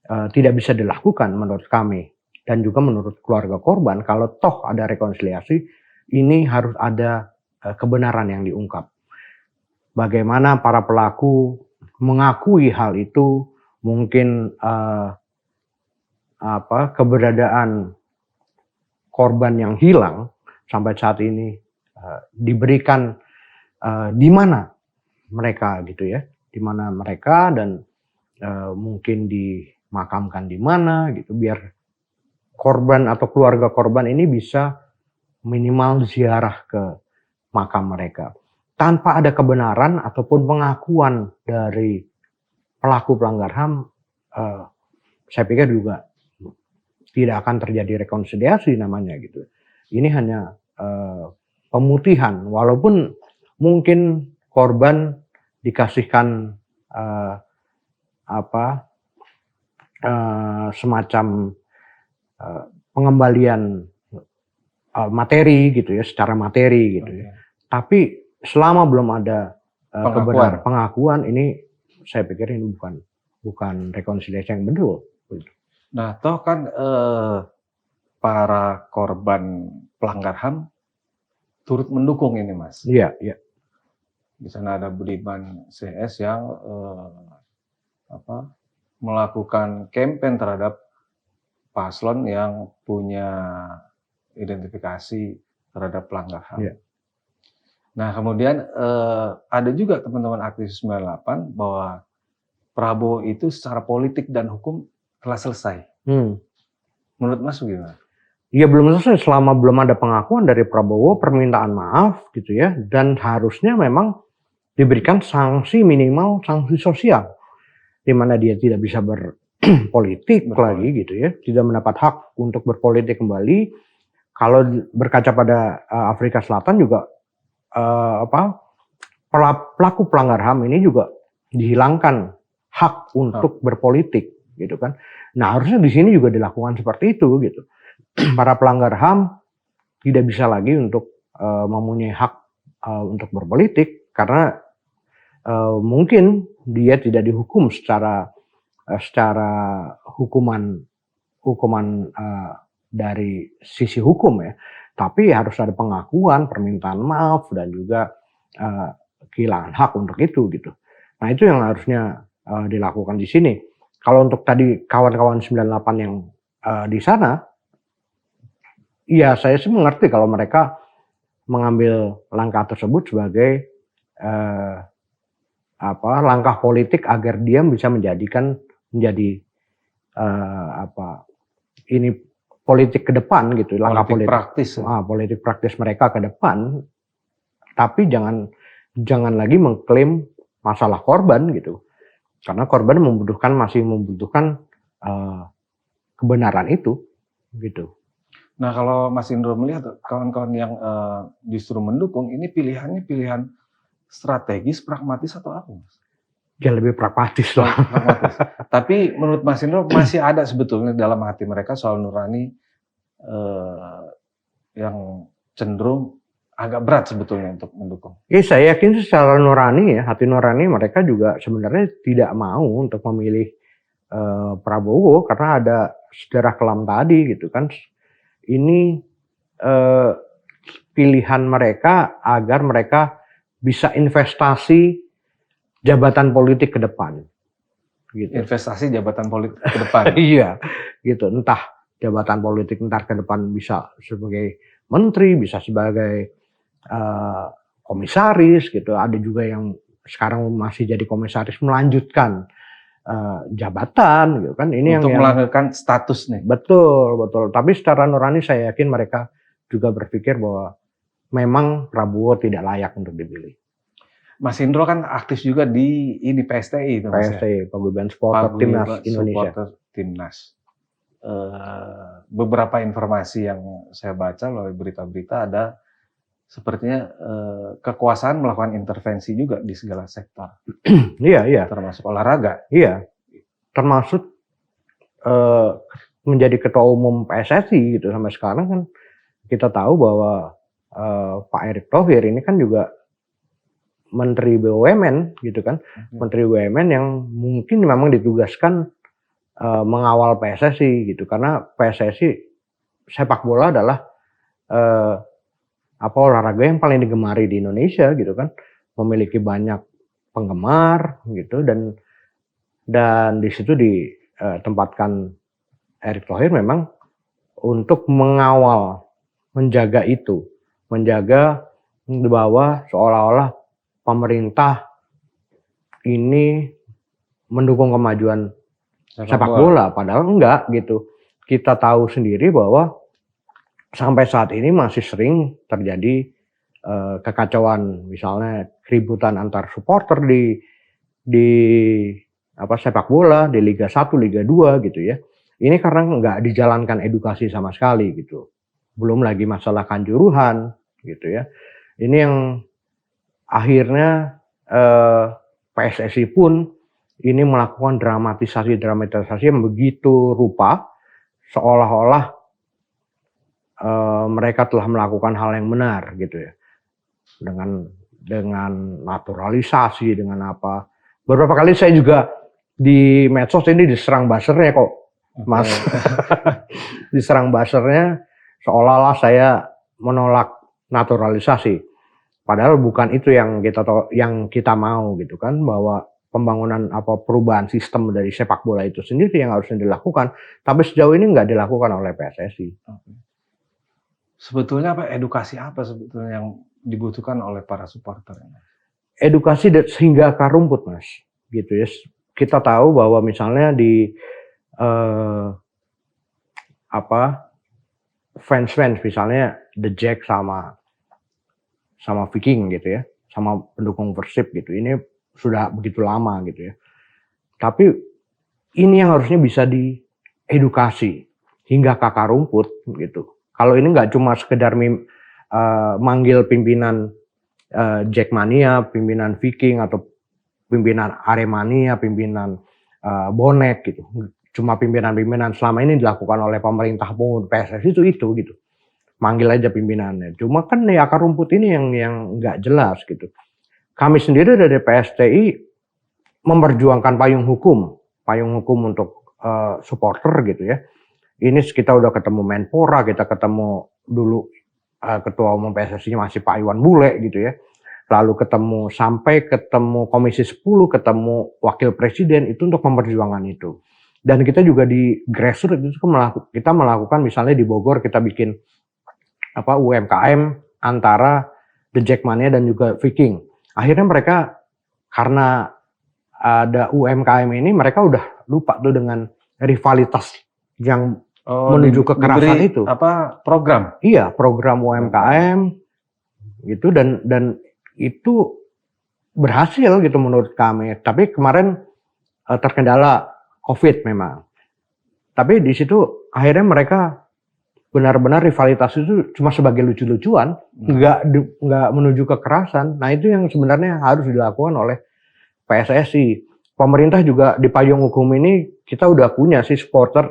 tidak bisa dilakukan menurut kami dan juga menurut keluarga korban. Kalau toh ada rekonsiliasi, ini harus ada kebenaran yang diungkap. Bagaimana para pelaku mengakui hal itu, mungkin keberadaan korban yang hilang sampai saat ini diberikan di mana mereka gitu ya, di mana mereka, dan mungkin dimakamkan di mana gitu, biar korban atau keluarga korban ini bisa minimal ziarah ke makam mereka. Tanpa ada kebenaran ataupun pengakuan dari pelaku pelanggar HAM, saya pikir juga tidak akan terjadi rekonsiliasi namanya gitu. Ini hanya pemutihan, walaupun mungkin korban dikasihkan semacam pengembalian materi gitu ya, secara materi gitu ya. Tapi selama belum ada Pengakuan. pengakuan ini, saya pikir ini bukan rekonsiliasi yang betul. Nah, toh kan para korban pelanggar HAM turut mendukung ini, Mas. Iya, iya. Di sana ada Budiman CS yang melakukan campaign terhadap paslon yang punya identifikasi terhadap pelanggar HAM. Iya. Nah, kemudian ada juga teman-teman aktivis 98 bahwa Prabowo itu secara politik dan hukum telah selesai. Menurut Mas gimana? Ya belum selesai selama belum ada pengakuan dari Prabowo, permintaan maaf gitu ya, dan harusnya memang diberikan sanksi minimal, sanksi sosial, di mana dia tidak bisa berpolitik lagi gitu ya, tidak mendapat hak untuk berpolitik kembali. Kalau berkaca pada Afrika Selatan juga pelaku pelanggar HAM ini juga dihilangkan hak untuk berpolitik gitu kan. Nah, harusnya di sini juga dilakukan seperti itu gitu. Para pelanggar HAM tidak bisa lagi untuk mempunyai hak untuk berpolitik karena mungkin dia tidak dihukum secara hukuman dari sisi hukum ya, tapi harus ada pengakuan, permintaan maaf dan juga kehilangan hak untuk itu gitu. Nah, itu yang harusnya dilakukan di sini. Kalau untuk tadi kawan-kawan 98 yang di sana, ya saya sih mengerti kalau mereka mengambil langkah tersebut sebagai langkah politik agar dia bisa menjadi ini politik ke depan gitu, langkah politik praktis mereka ke depan. Tapi jangan lagi mengklaim masalah korban gitu, karena korban masih membutuhkan kebenaran itu gitu. Nah, kalau Mas Indro melihat kawan-kawan yang justru mendukung, ini pilihannya pilihan strategis, pragmatis atau apa, Mas? Ya lebih pragmatis lah. Pragmatis. Tapi menurut Mas Indro masih ada sebetulnya dalam hati mereka soal nurani yang cenderung agak berat sebetulnya untuk mendukung. Ya, saya yakin secara nurani ya, hati nurani mereka juga sebenarnya tidak mau untuk memilih Prabowo karena ada sejarah kelam tadi gitu kan. Ini pilihan mereka agar mereka bisa investasi jabatan politik ke depan. Gitu. Investasi jabatan politik ke depan. Iya, gitu. Entah jabatan politik ntar ke depan bisa sebagai menteri, bisa sebagai komisaris gitu. Ada juga yang sekarang masih jadi komisaris melanjutkan jabatan gitu kan. Ini untuk melanggengkan status nih. Betul. Tapi secara nurani saya yakin mereka juga berpikir bahwa memang Prabowo tidak layak untuk dipilih. Mas Indro kan aktif juga di PSTI itu, Mas. PSTI, Paguyuban Supporter Timnas Indonesia. Timnas. Beberapa informasi yang saya baca melalui berita-berita ada sepertinya kekuasaan melakukan intervensi juga di segala sektor. Iya. Termasuk olahraga. Iya. Termasuk menjadi ketua umum PSSI gitu sampai sekarang kan kita tahu bahwa Pak Erick Thohir ini kan juga Menteri BUMN gitu kan, Menteri BUMN yang mungkin memang ditugaskan mengawal PSSI gitu, karena PSSI sepak bola adalah olahraga yang paling digemari di Indonesia gitu kan, memiliki banyak penggemar gitu dan di situ ditempatkan Erick Thohir memang untuk mengawal, menjaga bahwa seolah-olah pemerintah ini mendukung kemajuan sepak bola, padahal enggak gitu. Kita tahu sendiri bahwa sampai saat ini masih sering terjadi kekacauan, misalnya keributan antar supporter di sepak bola, di Liga 1, Liga 2 gitu ya. Ini karena enggak dijalankan edukasi sama sekali gitu. Belum lagi masalah kanjuruhan gitu ya. Ini yang akhirnya PSSI pun ini melakukan dramatisasi yang begitu rupa seolah-olah mereka telah melakukan hal yang benar gitu ya, dengan dengan naturalisasi, dengan apa. Beberapa kali saya juga di medsos ini diserang buzzer-nya kok, Mas. Diserang buzzer-nya seolah-olah saya menolak naturalisasi. Padahal bukan itu yang kita mau gitu kan, bahwa pembangunan perubahan sistem dari sepak bola itu sendiri yang harusnya dilakukan, tapi sejauh ini nggak dilakukan oleh PSSI. Sebetulnya edukasi apa sebetulnya yang dibutuhkan oleh para supporter? Edukasi sehingga akar rumput, Mas, gitu ya. Kita tahu bahwa misalnya di fans misalnya The Jack sama Viking gitu ya, sama pendukung Persib gitu. Ini sudah begitu lama gitu ya. Tapi ini yang harusnya bisa diedukasi hingga ke akar rumput gitu. Kalau ini nggak cuma sekedar manggil pimpinan Jackmania, pimpinan Viking atau pimpinan Aremania, pimpinan bonek gitu. Cuma pimpinan-pimpinan selama ini dilakukan oleh pemerintah pengurus PSSI itu gitu. Manggil aja pimpinannya. Cuma kan ya akar rumput ini yang nggak jelas gitu. Kami sendiri dari PSTI memperjuangkan payung hukum untuk supporter gitu ya. Ini kita udah ketemu Menpora, kita ketemu dulu ketua umum PSSI masih Pak Iwan Bule gitu ya. Lalu sampai ketemu Komisi 10, ketemu Wakil Presiden itu untuk memperjuangkan itu. Dan kita juga di grassroots itu kita melakukan misalnya di Bogor kita bikin UMKM antara The Jackmania dan juga Viking. Akhirnya mereka karena ada UMKM ini mereka udah lupa tuh dengan rivalitas yang menuju kekerasan itu. Program? Iya, program UMKM gitu dan itu berhasil gitu menurut kami. Tapi kemarin terkendala COVID memang. Tapi di situ akhirnya mereka benar-benar rivalitas itu cuma sebagai lucu-lucuan, nggak menuju kekerasan. Nah itu yang sebenarnya harus dilakukan oleh PSSI. Pemerintah juga di payung hukum ini kita udah punya sih supporter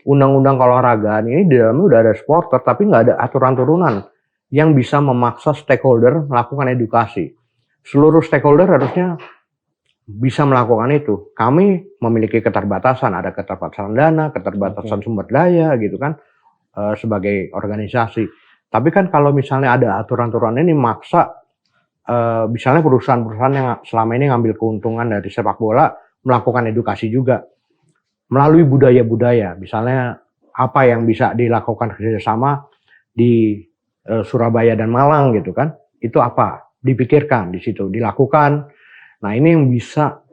undang-undang keolahragaan ini di dalamnya udah ada supporter, tapi nggak ada aturan turunan yang bisa memaksa stakeholder melakukan edukasi. Seluruh stakeholder harusnya bisa melakukan itu. Kami memiliki keterbatasan, ada keterbatasan dana, keterbatasan sumber daya gitu kan sebagai organisasi. Tapi kan kalau misalnya ada aturan-aturan ini maksa misalnya perusahaan-perusahaan yang selama ini ngambil keuntungan dari sepak bola melakukan edukasi juga melalui budaya-budaya. Misalnya apa yang bisa dilakukan kerjasama di Surabaya dan Malang gitu kan. Itu apa? Dipikirkan di situ, dilakukan. Nah ini yang bisa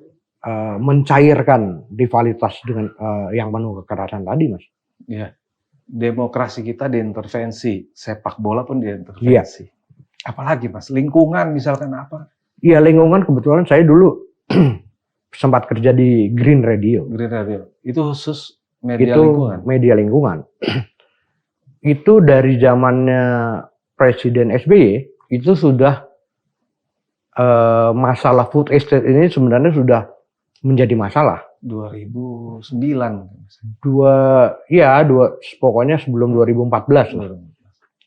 mencairkan rivalitas dengan yang penuh kekerasan tadi, Mas. Iya. Demokrasi kita diintervensi, sepak bola pun diintervensi. Iya. Apalagi Mas, lingkungan misalkan apa? Iya lingkungan kebetulan saya dulu sempat kerja di Green Radio. Green Radio. Itu khusus lingkungan? Media lingkungan. Itu dari zamannya Presiden SBY, itu sudah masalah food estate ini sebenarnya sudah menjadi masalah. 2009. Pokoknya sebelum 2014 lah.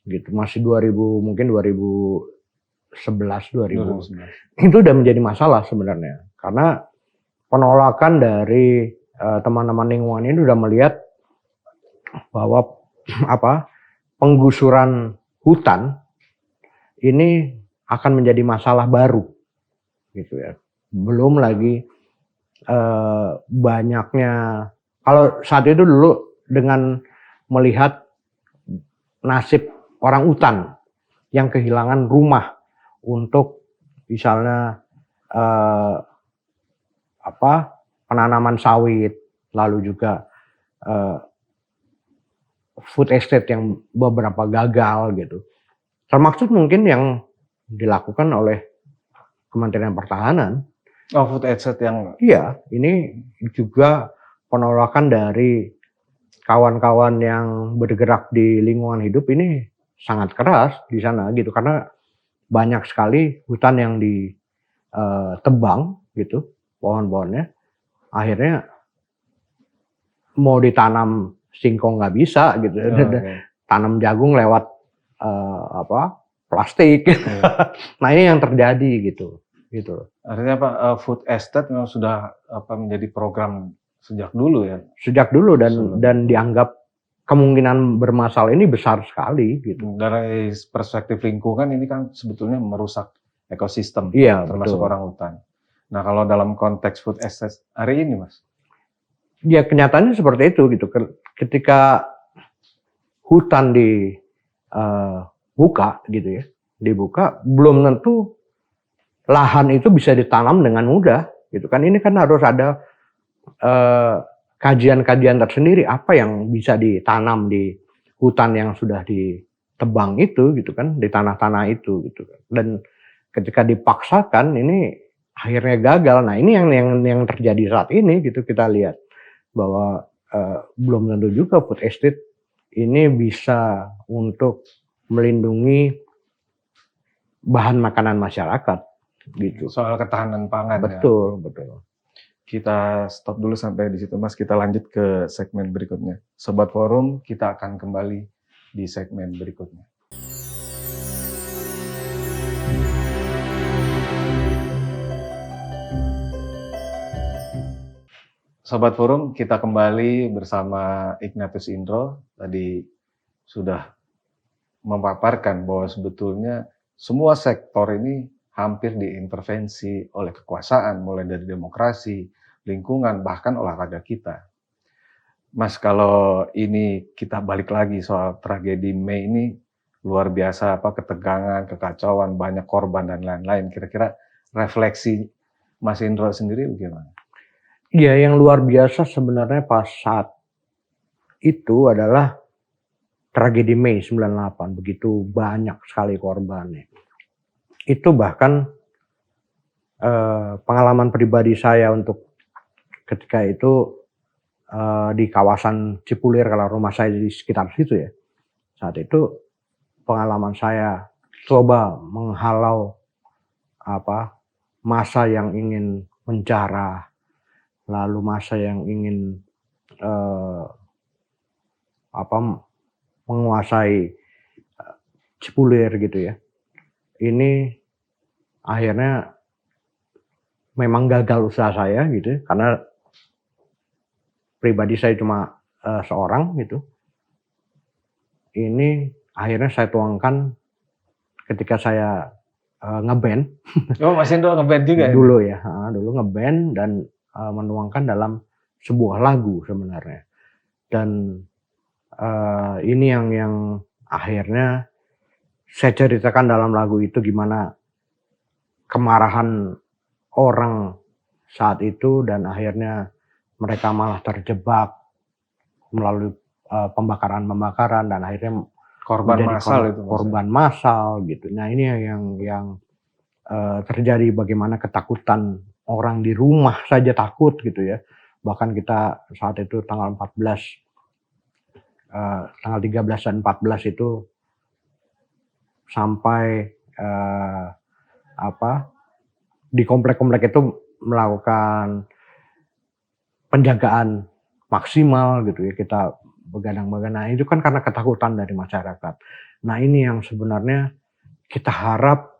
Gitu, masih 2011. Itu udah menjadi masalah sebenarnya. Karena penolakan dari teman-teman lingkungan ini udah melihat bahwa penggusuran hutan ini akan menjadi masalah baru gitu ya. Belum lagi banyaknya, kalau saat itu dulu dengan melihat nasib orang utan yang kehilangan rumah untuk misalnya penanaman sawit, lalu juga food estate yang beberapa gagal gitu. Termaksud mungkin yang dilakukan oleh Kementerian Pertahanan. Oh, food estate yang... Iya, ini juga penolakan dari kawan-kawan yang bergerak di lingkungan hidup ini sangat keras di sana gitu, karena banyak sekali hutan yang ditebang gitu, pohon-pohonnya. Akhirnya mau ditanam singkong nggak bisa gitu, tanam jagung lewat plastik. Iya. Nah ini yang terjadi gitu. Artinya apa, food estate memang sudah menjadi program sejak dulu ya? Sejak dulu Sebelum dan itu. dianggap kemungkinan bermasalah ini besar sekali gitu. Dari perspektif lingkungan ini kan sebetulnya merusak ekosistem, Iya, termasuk betul. orangutan. Nah kalau dalam konteks food estate hari ini Mas? Ya kenyataannya seperti itu gitu. Ketika hutan dibuka gitu ya, belum tentu lahan itu bisa ditanam dengan mudah gitu kan. Ini kan harus ada kajian-kajian tersendiri apa yang bisa ditanam di hutan yang sudah ditebang itu gitu kan, di tanah-tanah itu gitu kan. Dan ketika dipaksakan ini akhirnya gagal. Nah ini yang terjadi saat ini gitu, kita lihat bahwa belum tentu juga food estate ini bisa untuk melindungi bahan makanan masyarakat gitu. Soal ketahanan pangan ya. Betul. Kita stop dulu sampai di situ Mas, kita lanjut ke segmen berikutnya. Sobat Forum, kita akan kembali di segmen berikutnya. Sobat Forum, kita kembali bersama Ignatius Indro. Tadi sudah memaparkan bahwa sebetulnya semua sektor ini hampir diintervensi oleh kekuasaan, mulai dari demokrasi, lingkungan, bahkan olahraga kita. Mas, kalau ini kita balik lagi soal tragedi Mei ini, luar biasa ketegangan, kekacauan, banyak korban dan lain-lain. Kira-kira refleksi Mas Indro sendiri bagaimana? Iya, yang luar biasa sebenarnya pas saat itu adalah tragedi Mei 98, begitu banyak sekali korbannya. Itu bahkan pengalaman pribadi saya untuk ketika itu di kawasan Cipulir, kalau rumah saya di sekitar situ ya. Saat itu pengalaman saya coba menghalau massa yang ingin menjarah, lalu massa yang ingin menguasai Cipulir gitu ya. Ini akhirnya memang gagal usaha saya gitu, karena pribadi saya cuma seorang gitu. Ini akhirnya saya tuangkan ketika saya ngeband. Oh, Mas Indro ngeband juga ya? Dulu ya, dulu ngeband dan menuangkan dalam sebuah lagu sebenarnya. Dan ini yang akhirnya saya ceritakan dalam lagu itu, gimana kemarahan orang saat itu dan akhirnya mereka malah terjebak melalui pembakaran dan akhirnya Korban massal itu. Korban massal gitu. Nah ini yang terjadi, bagaimana ketakutan orang di rumah saja takut gitu ya. Bahkan kita saat itu tanggal 13 dan 14 itu sampai di komplek-komplek itu melakukan penjagaan maksimal gitu ya, kita begadang-begadang. Nah itu kan karena ketakutan dari masyarakat. Nah ini yang sebenarnya kita harap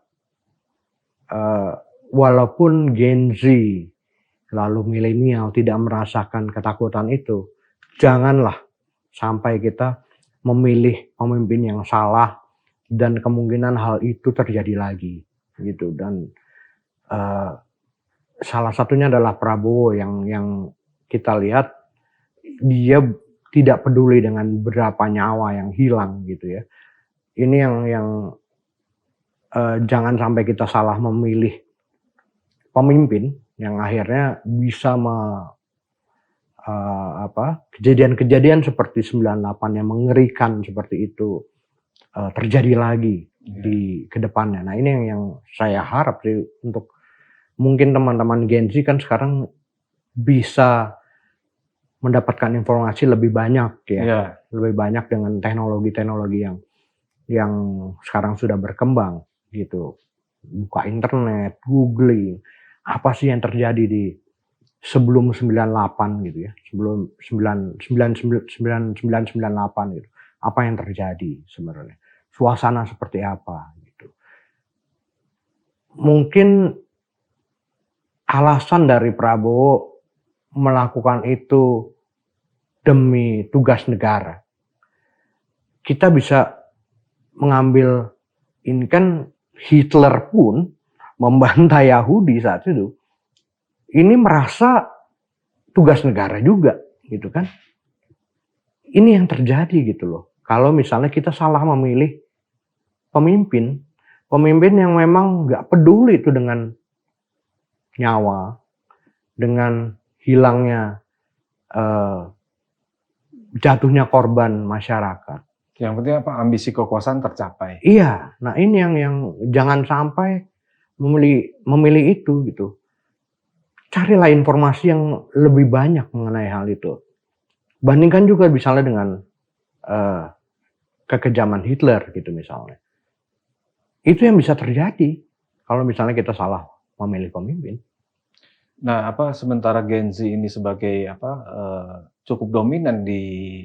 walaupun Gen Z lalu milenial tidak merasakan ketakutan itu, janganlah sampai kita memilih pemimpin yang salah dan kemungkinan hal itu terjadi lagi gitu. Dan salah satunya adalah Prabowo yang kita lihat dia tidak peduli dengan berapa nyawa yang hilang gitu ya. Ini yang jangan sampai kita salah memilih pemimpin yang akhirnya bisa kejadian-kejadian seperti 98 yang mengerikan seperti itu terjadi lagi di kedepannya. Nah ini yang saya harap sih, untuk mungkin teman-teman Gen Z kan sekarang bisa mendapatkan informasi lebih banyak ya, lebih banyak dengan teknologi-teknologi yang sekarang sudah berkembang gitu. Buka internet, googling, apa sih yang terjadi di sebelum 98 gitu ya, sebelum 1998 gitu. Apa yang terjadi sebenarnya? Suasana seperti apa gitu. mungkin alasan dari Prabowo melakukan itu demi tugas negara. Kita bisa mengambil, ini kan Hitler pun membantai Yahudi saat itu. Ini merasa tugas negara juga, gitu kan? Ini yang terjadi gitu loh. Kalau misalnya kita salah memilih pemimpin yang memang nggak peduli itu dengan nyawa, dengan hilangnya jatuhnya korban masyarakat. Yang penting apa? Ambisi kekuasaan tercapai. Iya, nah ini yang jangan sampai memilih itu gitu. Carilah informasi yang lebih banyak mengenai hal itu. Bandingkan juga misalnya dengan kekejaman Hitler gitu misalnya. Itu yang bisa terjadi kalau misalnya kita salah memilih pemimpin. Nah, sementara Gen Z ini sebagai cukup dominan di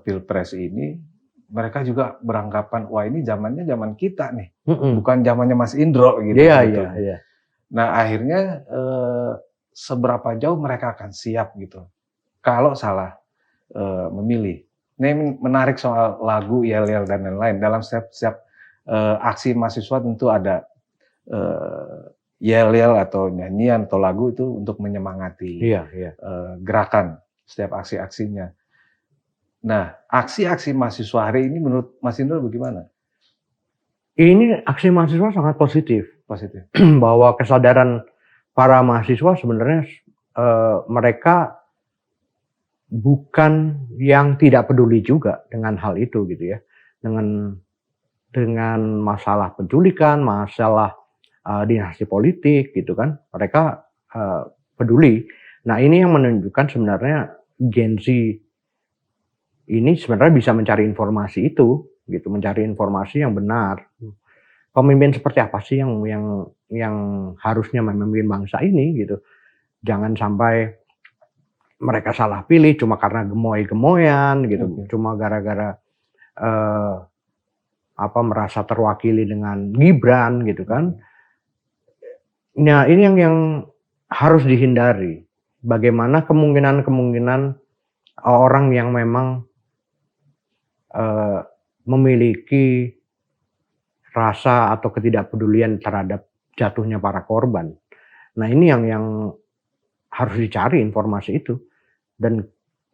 Pilpres ini, mereka juga beranggapan wah ini zamannya zaman kita nih, bukan zamannya Mas Indro gitu. Iya. Nah, akhirnya seberapa jauh mereka akan siap gitu kalau salah memilih. Ini menarik soal lagu, yel-yel dan lain-lain. Dalam setiap aksi mahasiswa tentu ada yel-yel atau nyanyian atau lagu itu untuk menyemangati gerakan setiap aksi-aksinya. Nah, aksi-aksi mahasiswa hari ini menurut Mas Indro bagaimana? Ini aksi mahasiswa sangat positif. Bahwa kesadaran para mahasiswa sebenarnya mereka bukan yang tidak peduli juga dengan hal itu gitu ya. Dengan masalah penculikan, masalah dinasti politik gitu kan. Mereka peduli. Nah, ini yang menunjukkan sebenarnya Gen Z ini sebenarnya bisa mencari informasi itu gitu, mencari informasi yang benar. Pemimpin seperti apa sih yang harusnya memimpin bangsa ini gitu. Jangan sampai mereka salah pilih cuma karena gemoy-gemoyan gitu, cuma gara-gara merasa terwakili dengan Gibran gitu kan. Nah, ini yang harus dihindari. Bagaimana kemungkinan orang yang memang memiliki rasa atau ketidakpedulian terhadap jatuhnya para korban. Nah, ini yang harus dicari informasi itu. Dan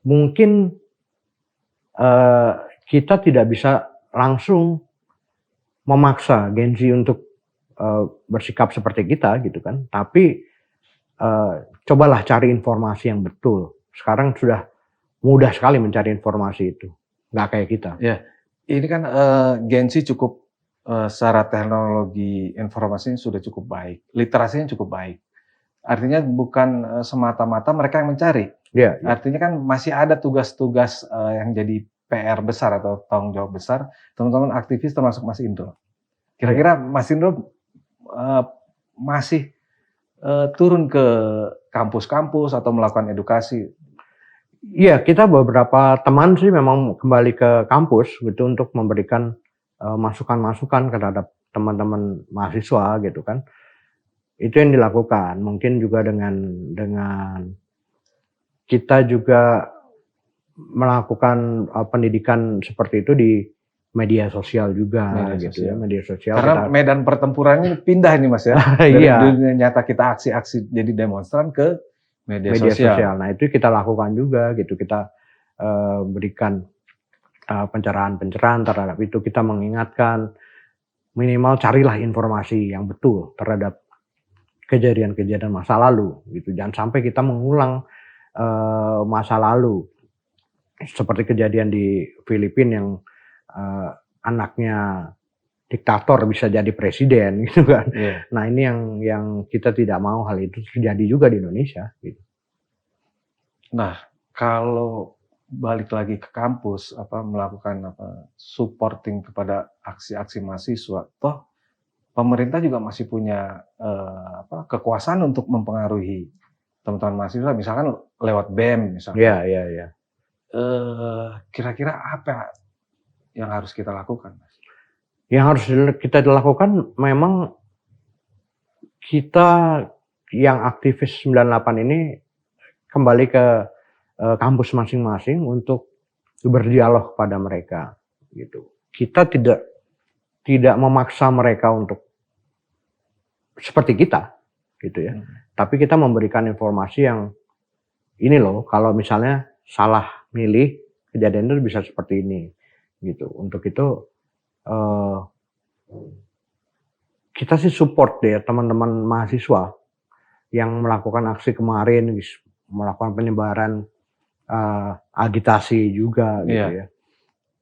mungkin kita tidak bisa langsung memaksa Gen Z untuk bersikap seperti kita gitu kan. Tapi cobalah cari informasi yang betul. Sekarang sudah mudah sekali mencari informasi itu. Nggak kayak kita. Ya, ini kan Gen Z cukup secara teknologi informasinya sudah cukup baik, literasinya cukup baik. Artinya bukan semata-mata mereka yang mencari. Yeah. Artinya kan masih ada tugas-tugas yang jadi PR besar atau tanggung jawab besar teman-teman aktivis termasuk Mas Indro. Kira-kira Mas Indro masih turun ke kampus-kampus atau melakukan edukasi? Iya, kita beberapa teman sih memang kembali ke kampus gitu untuk memberikan masukan-masukan terhadap teman-teman mahasiswa gitu kan. Itu yang dilakukan. Mungkin juga dengan kita juga melakukan pendidikan seperti itu di media sosial juga media sosial. Karena medan pertempurannya pindah ini Mas ya. Dari dunia nyata kita aksi-aksi jadi demonstran ke media sosial. Nah, itu kita lakukan juga gitu. Kita berikan pencerahan terhadap itu. Kita mengingatkan minimal carilah informasi yang betul terhadap kejadian-kejadian masa lalu gitu. Jangan sampai kita mengulang masa lalu seperti kejadian di Filipina yang anaknya diktator bisa jadi presiden gitu kan. Nah, ini yang kita tidak mau hal itu terjadi juga di Indonesia gitu. Nah, kalau balik lagi ke kampus melakukan supporting kepada aksi-aksi mahasiswa, toh pemerintah juga masih punya kekuasaan untuk mempengaruhi teman-teman mahasiswa, misalkan lewat BEM misalnya. Iya. Kira-kira apa yang harus kita lakukan, Mas? Yang harus kita lakukan memang kita yang aktivis 98 ini kembali ke kampus masing-masing untuk berdialog pada mereka gitu. Kita tidak memaksa mereka untuk seperti kita gitu ya. Tapi kita memberikan informasi yang ini loh, kalau misalnya salah milih kejadian itu bisa seperti ini gitu. Untuk itu kita sih support deh teman-teman mahasiswa yang melakukan aksi kemarin, melakukan penyebaran agitasi juga gitu ya.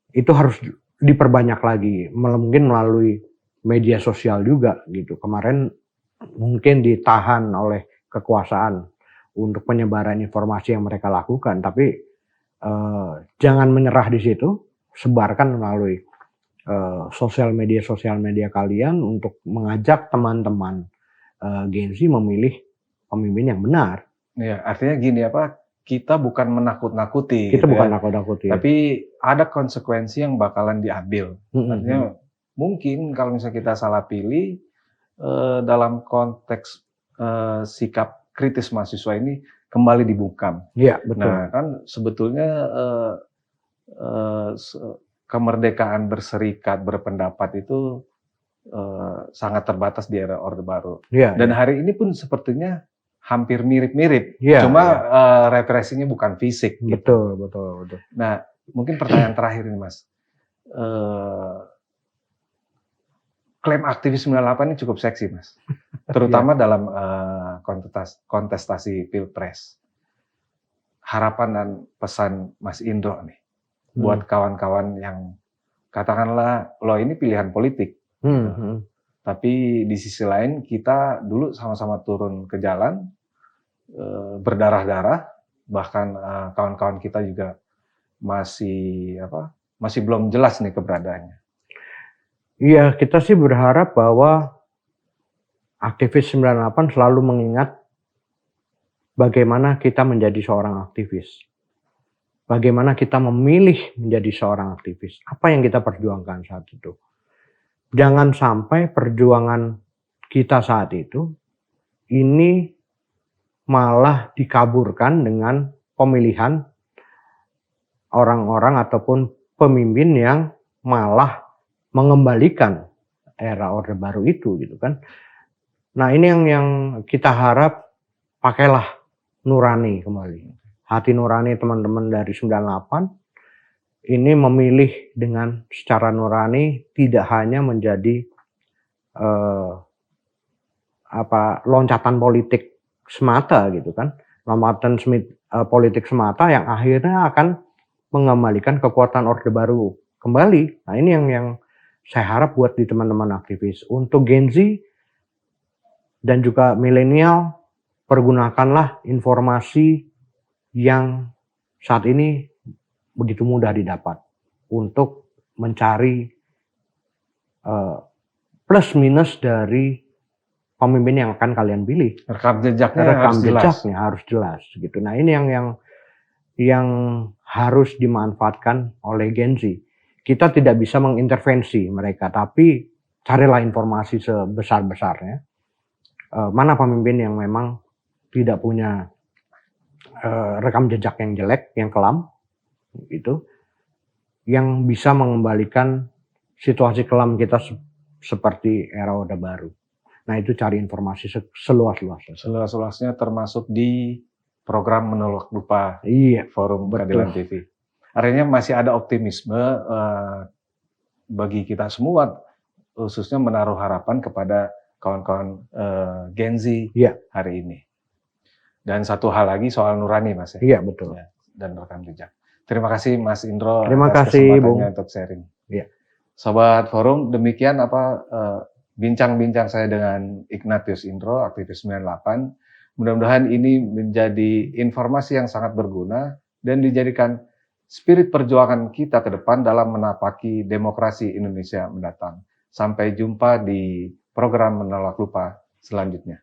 Itu harus diperbanyak lagi, mungkin melalui media sosial juga gitu. Kemarin mungkin ditahan oleh kekuasaan untuk penyebaran informasi yang mereka lakukan, tapi jangan menyerah di situ, sebarkan melalui sosial media kalian untuk mengajak teman-teman Gen Z memilih pemimpin yang benar. Ya, artinya gini kita bukan menakut-nakuti. Kita gitu bukan ya. nakut-nakuti. Tapi ada konsekuensi yang bakalan diambil. Artinya mungkin kalau misalnya kita salah pilih dalam konteks sikap kritis mahasiswa ini kembali dibungkam. Iya, betul. Nah, kan sebetulnya kemerdekaan berserikat, berpendapat itu sangat terbatas di era Orde Baru. Iya, Dan hari ini pun sepertinya hampir mirip-mirip. Iya, Cuma iya. represinya bukan fisik. Betul. Nah, mungkin pertanyaan terakhir ini, Mas. Klaim aktivis 98 ini cukup seksi, Mas. Terutama dalam kontestasi Pilpres. Harapan dan pesan Mas Indro nih buat kawan-kawan yang katakanlah lo ini pilihan politik. Tapi di sisi lain kita dulu sama-sama turun ke jalan, berdarah-darah, bahkan kawan-kawan kita juga masih belum jelas nih keberadaannya. Iya, kita sih berharap bahwa aktivis 98 selalu mengingat bagaimana kita menjadi seorang aktivis. Bagaimana kita memilih menjadi seorang aktivis. Apa yang kita perjuangkan saat itu. Jangan sampai perjuangan kita saat itu ini malah dikaburkan dengan pemilihan orang-orang ataupun pemimpin yang malah mengembalikan era Orde Baru itu gitu kan. Nah, ini yang kita harap, pakailah nurani kembali. Hati nurani teman-teman dari 98 ini memilih dengan secara nurani, tidak hanya menjadi loncatan politik semata gitu kan. Loncatan politik semata yang akhirnya akan mengembalikan kekuatan Orde Baru kembali. Nah, ini yang saya harap buat di teman-teman aktivis. Untuk Gen Z dan juga milenial, pergunakanlah informasi yang saat ini begitu mudah didapat untuk mencari plus minus dari pemimpin yang akan kalian pilih. Rekam jejaknya harus jelas gitu. Nah, ini yang harus dimanfaatkan oleh Gen Z. Kita tidak bisa mengintervensi mereka, tapi carilah informasi sebesar-besarnya. Mana pemimpin yang memang tidak punya rekam jejak yang jelek, yang kelam, gitu, yang bisa mengembalikan situasi kelam kita seperti era Orde Baru. Nah, itu cari informasi seluas-luasnya. Seluas-luasnya termasuk di program Menolak Lupa Forum Keadilan TV. Artinya masih ada optimisme bagi kita semua, khususnya menaruh harapan kepada kawan-kawan Gen Z hari ini. Dan satu hal lagi soal nurani, Mas. Iya, betul. Ya, dan rekam jejak. Terima kasih Mas Indro atas kesempatannya untuk sharing. Iya. Sobat Forum, demikian bincang-bincang saya dengan Ignatius Indro, aktivis 98. Mudah-mudahan ini menjadi informasi yang sangat berguna dan dijadikan spirit perjuangan kita ke depan dalam menapaki demokrasi Indonesia mendatang. Sampai jumpa di program Menolak Lupa selanjutnya.